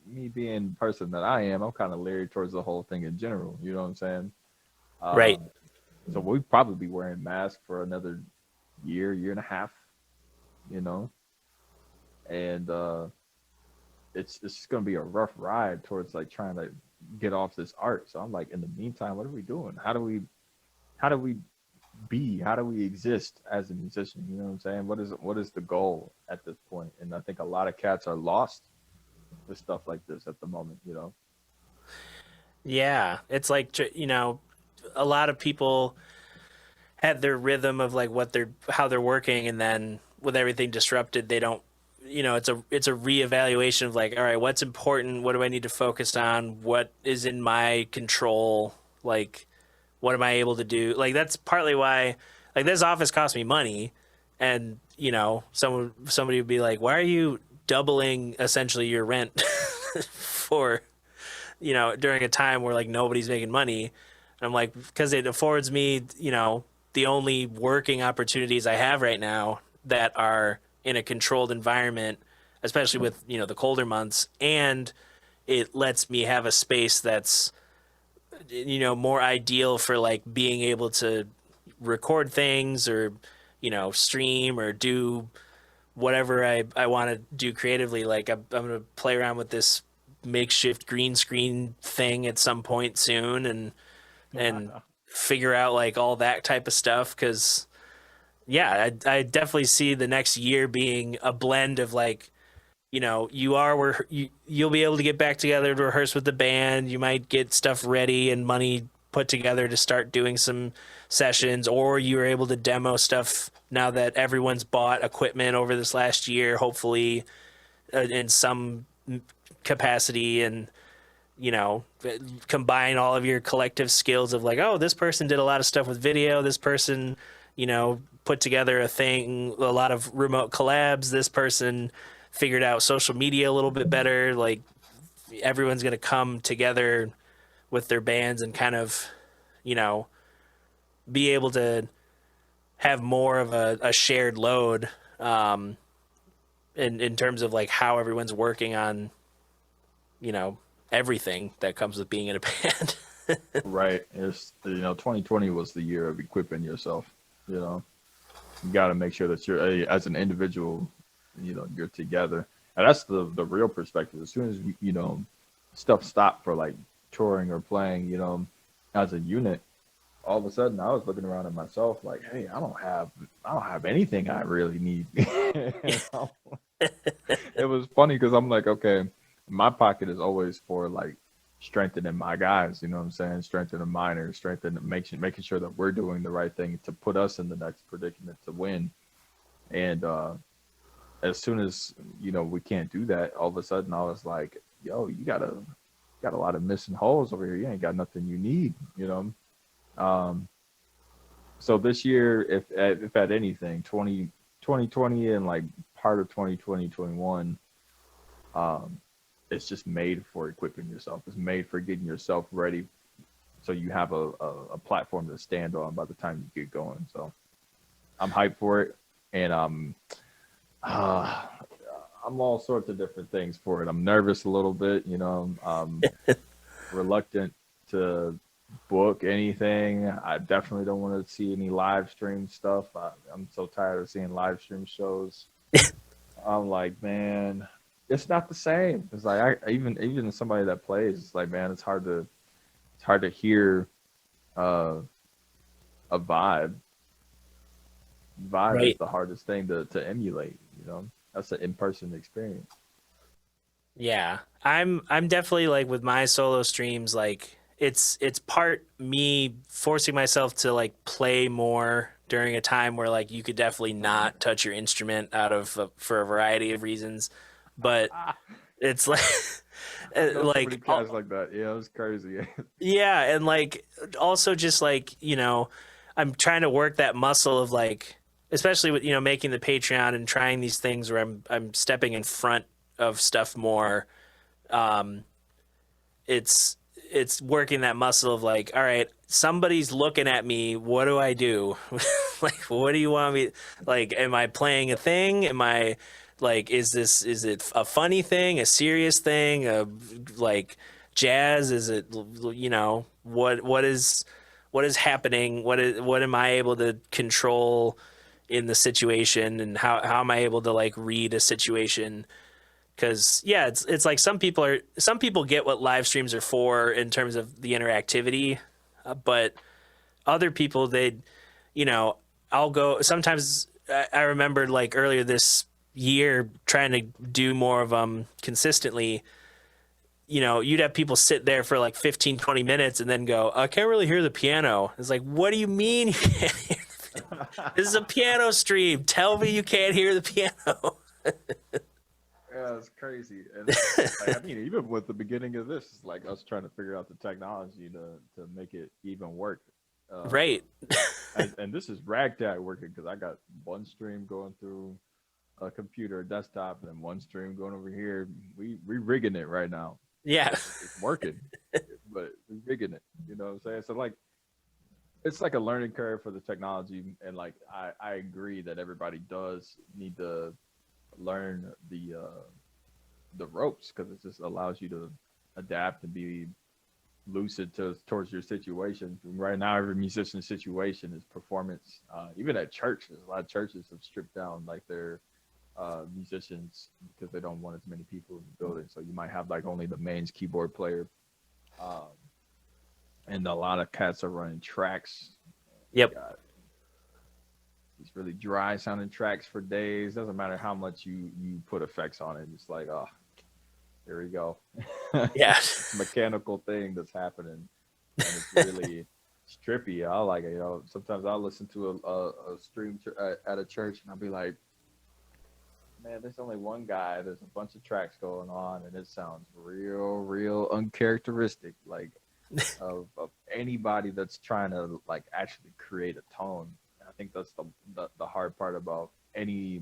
me being the person that I am, I'm kind of leery towards the whole thing in general. You know what I'm saying? Right. So we'll probably be wearing masks for another year and a half, and it's going to be a rough ride towards like trying to get off this art. So I'm like, in the meantime, what are we doing? How do we how do we exist as a musician? You know what I'm saying? What is the goal at this point? And I think a lot of cats are lost with stuff like this at the moment, you know. Yeah, it's like, a lot of people had their rhythm of like how they're working, and then with everything disrupted, they don't, it's a reevaluation of like, all right, what's important? What do I need to focus on? What is in my control? Like, what am I able to do? Like, that's partly why, like, this office cost me money, and somebody would be like, why are you doubling essentially your rent for, during a time where like nobody's making money? And I'm like, because it affords me, the only working opportunities I have right now that are in a controlled environment, especially with, the colder months, and it lets me have a space that's, more ideal for like being able to record things, or, stream, or do whatever I want to do creatively. Like, I'm going to play around with this makeshift green screen thing at some point soon, and figure out like all that type of stuff. Cause yeah, I definitely see the next year being a blend of like, you'll be able to get back together to rehearse with the band. You might get stuff ready and money put together to start doing some sessions, or you were able to demo stuff now that everyone's bought equipment over this last year, hopefully, in some capacity, and, combine all of your collective skills of like, oh, this person did a lot of stuff with video. This person, put together a lot of remote collabs. This person figured out social media a little bit better. Like, everyone's going to come together with their bands and kind of, be able to have more of a shared load, in terms of like how everyone's working on, everything that comes with being in a band. Right. It's 2020 was the year of equipping yourself. You got to make sure that you're as an individual, you're together, and that's the real perspective. As soon as stuff stopped for like touring or playing, as a unit, all of a sudden I was looking around at myself like, hey, I don't have anything I really need. It was funny because I'm like, okay, my pocket is always for like strengthening my guys, you know what I'm saying? Strengthening minors, making sure that we're doing the right thing to put us in the next predicament to win. And as soon as we can't do that, all of a sudden I was like, yo, you got a lot of missing holes over here. You ain't got nothing you need, so this year, if at anything, 2020 and like part of 2021, it's just made for equipping yourself. It's made for getting yourself ready, so you have a platform to stand on by the time you get going. So I'm hyped for it, and I'm all sorts of different things for it. I'm nervous a little bit, I'm reluctant to book anything. I definitely don't want to see any live stream stuff. I'm so tired of seeing live stream shows. I'm like, man, it's not the same. It's like even somebody that plays, it's like, man, it's hard to hear a vibe. Vibe Right. is the hardest thing to emulate. That's an in-person experience. Yeah, I'm definitely like with my solo streams, like it's part me forcing myself to like play more during a time where like you could definitely not touch your instrument for a variety of reasons, but it's like I know so like many cats like that. Yeah, it was crazy. yeah, and like also just like, I'm trying to work that muscle of like, especially with, making the Patreon and trying these things where I'm stepping in front of stuff more. It's working that muscle of like, all right, somebody's looking at me. What do I do? Like, what do you want me? Like, am I playing a thing? Am I like, is it a funny thing, a serious thing, like jazz? Is it, what is happening? What am I able to control in the situation, and how am I able to like read a situation? Because yeah, it's like some people get what live streams are for in terms of the interactivity, but other people I'll go sometimes. I remember like earlier this year trying to do more of them consistently. You'd have people sit there for like 15, 20 minutes and then go, I can't really hear the piano. It's like, what do you mean you can't hear the piano? This is a piano stream. Tell me you can't hear the piano. Yeah, it's crazy. And I mean, even with the beginning of this, it's like us trying to figure out the technology to make it even work. Right. and this is ragtag working because I got one stream going through a computer, a desktop, and then one stream going over here. We rigging it right now. Yeah. It's working, but we're rigging it. You know what I'm saying? So like, it's like a learning curve for the technology, and like I agree that everybody does need to learn the ropes because it just allows you to adapt and be lucid towards your situation. Right now, every musician's situation is performance. Even at churches, a lot of churches have stripped down like their musicians because they don't want as many people in the building. So you might have like only the mains keyboard player, and a lot of cats are running tracks. Yep. These really dry sounding tracks for days. Doesn't matter how much you put effects on it. It's like, oh, here we go. Yeah. Mechanical thing that's happening, and it's really trippy. I like it. Sometimes I'll listen to a stream at a church, and I'll be like, man, there's only one guy. There's a bunch of tracks going on, and it sounds real uncharacteristic, like of anybody that's trying to like actually create a tone. I think that's the hard part about any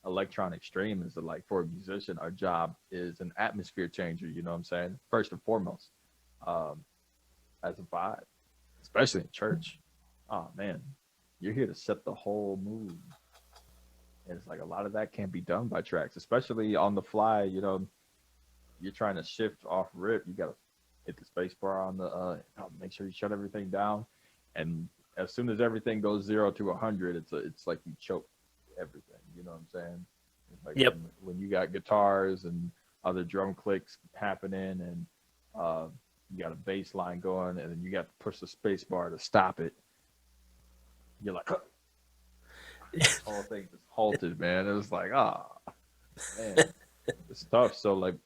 electronic stream is that, like, for a musician, our job is an atmosphere changer. You know what I'm saying? First and foremost, as a vibe, especially in church. Oh man, you're here to set the whole mood. And it's like a lot of that can't be done by tracks, especially on the fly. You're trying to shift off rip. You got to hit the space bar on the, make sure you shut everything down. And as soon as everything goes 0 to 100, it's like you choke everything. You know what I'm saying? It's like yep. when you got guitars and other drum clicks happening, and you got a bass line going, and then you got to push the space bar to stop it. You're like, this whole thing just halted, man. It was like, man, it's tough. So like,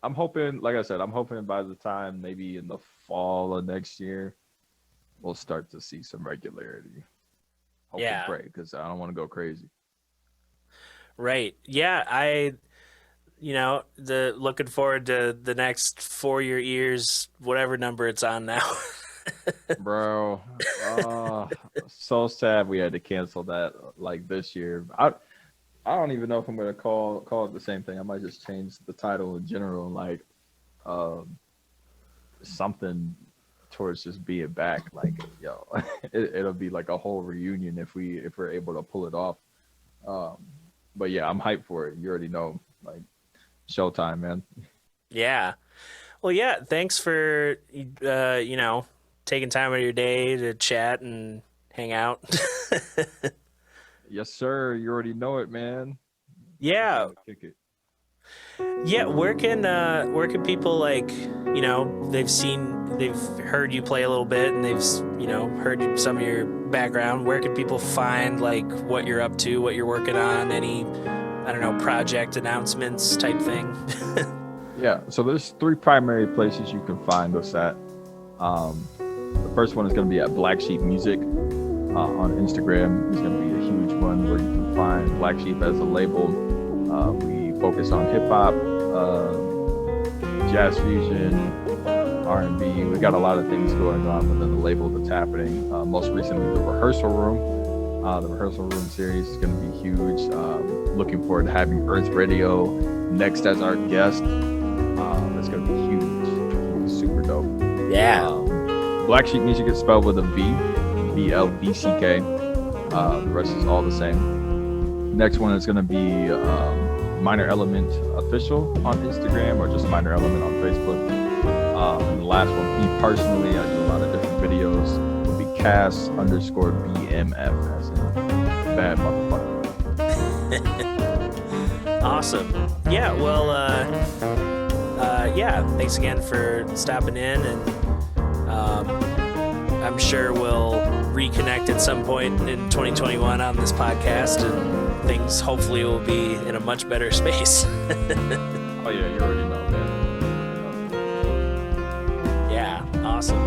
I'm hoping, like I said, by the time maybe in the fall of next year, we'll start to see some regularity. Hope and pray, because I don't want to go crazy. Right. Yeah. Looking forward to the next 4 years, whatever number it's on now. Bro, so sad we had to cancel that like this year. I don't even know if I'm gonna call it the same thing. I might just change the title in general, like something towards just being back. Like, yo, it'll be like a whole reunion if we're able to pull it off. But yeah, I'm hyped for it. You already know, like, showtime, man. Yeah. Well, yeah. Thanks for taking time out of your day to chat and hang out. Yes, sir. You already know it, man. Yeah. Kick it. Yeah. Where can people, like, they've heard you play a little bit, and they've, heard some of your background. Where can people find, like, what you're up to, what you're working on, any, I don't know, project announcements type thing? Yeah. So there's 3 primary places you can find us at. The first one is going to be at Blvcksheep Music on Instagram. It's going to be a huge one where you can find Blvcksheep as a label. We focus on hip hop, jazz fusion, R&B. We got a lot of things going on within the label that's happening. Most recently, the Rehearsal Room. The Rehearsal Room series is going to be huge. Looking forward to having Earth Radio next as our guest. It's going to be huge. It's super dope. Yeah. Blvcksheep Music is spelled with a V, Blvck. The rest is all the same. Next one is going to be Minor Element Official on Instagram, or just Minor Element on Facebook. And the last one, me personally, I do a lot of different videos, would be Cass_BMF, as in bad motherfucker. Awesome. Yeah, well, yeah, thanks again for stopping in, and I'm sure we'll reconnect at some point in 2021 on this podcast, and things hopefully will be in a much better space. Oh yeah, you already know, man. Yeah, awesome.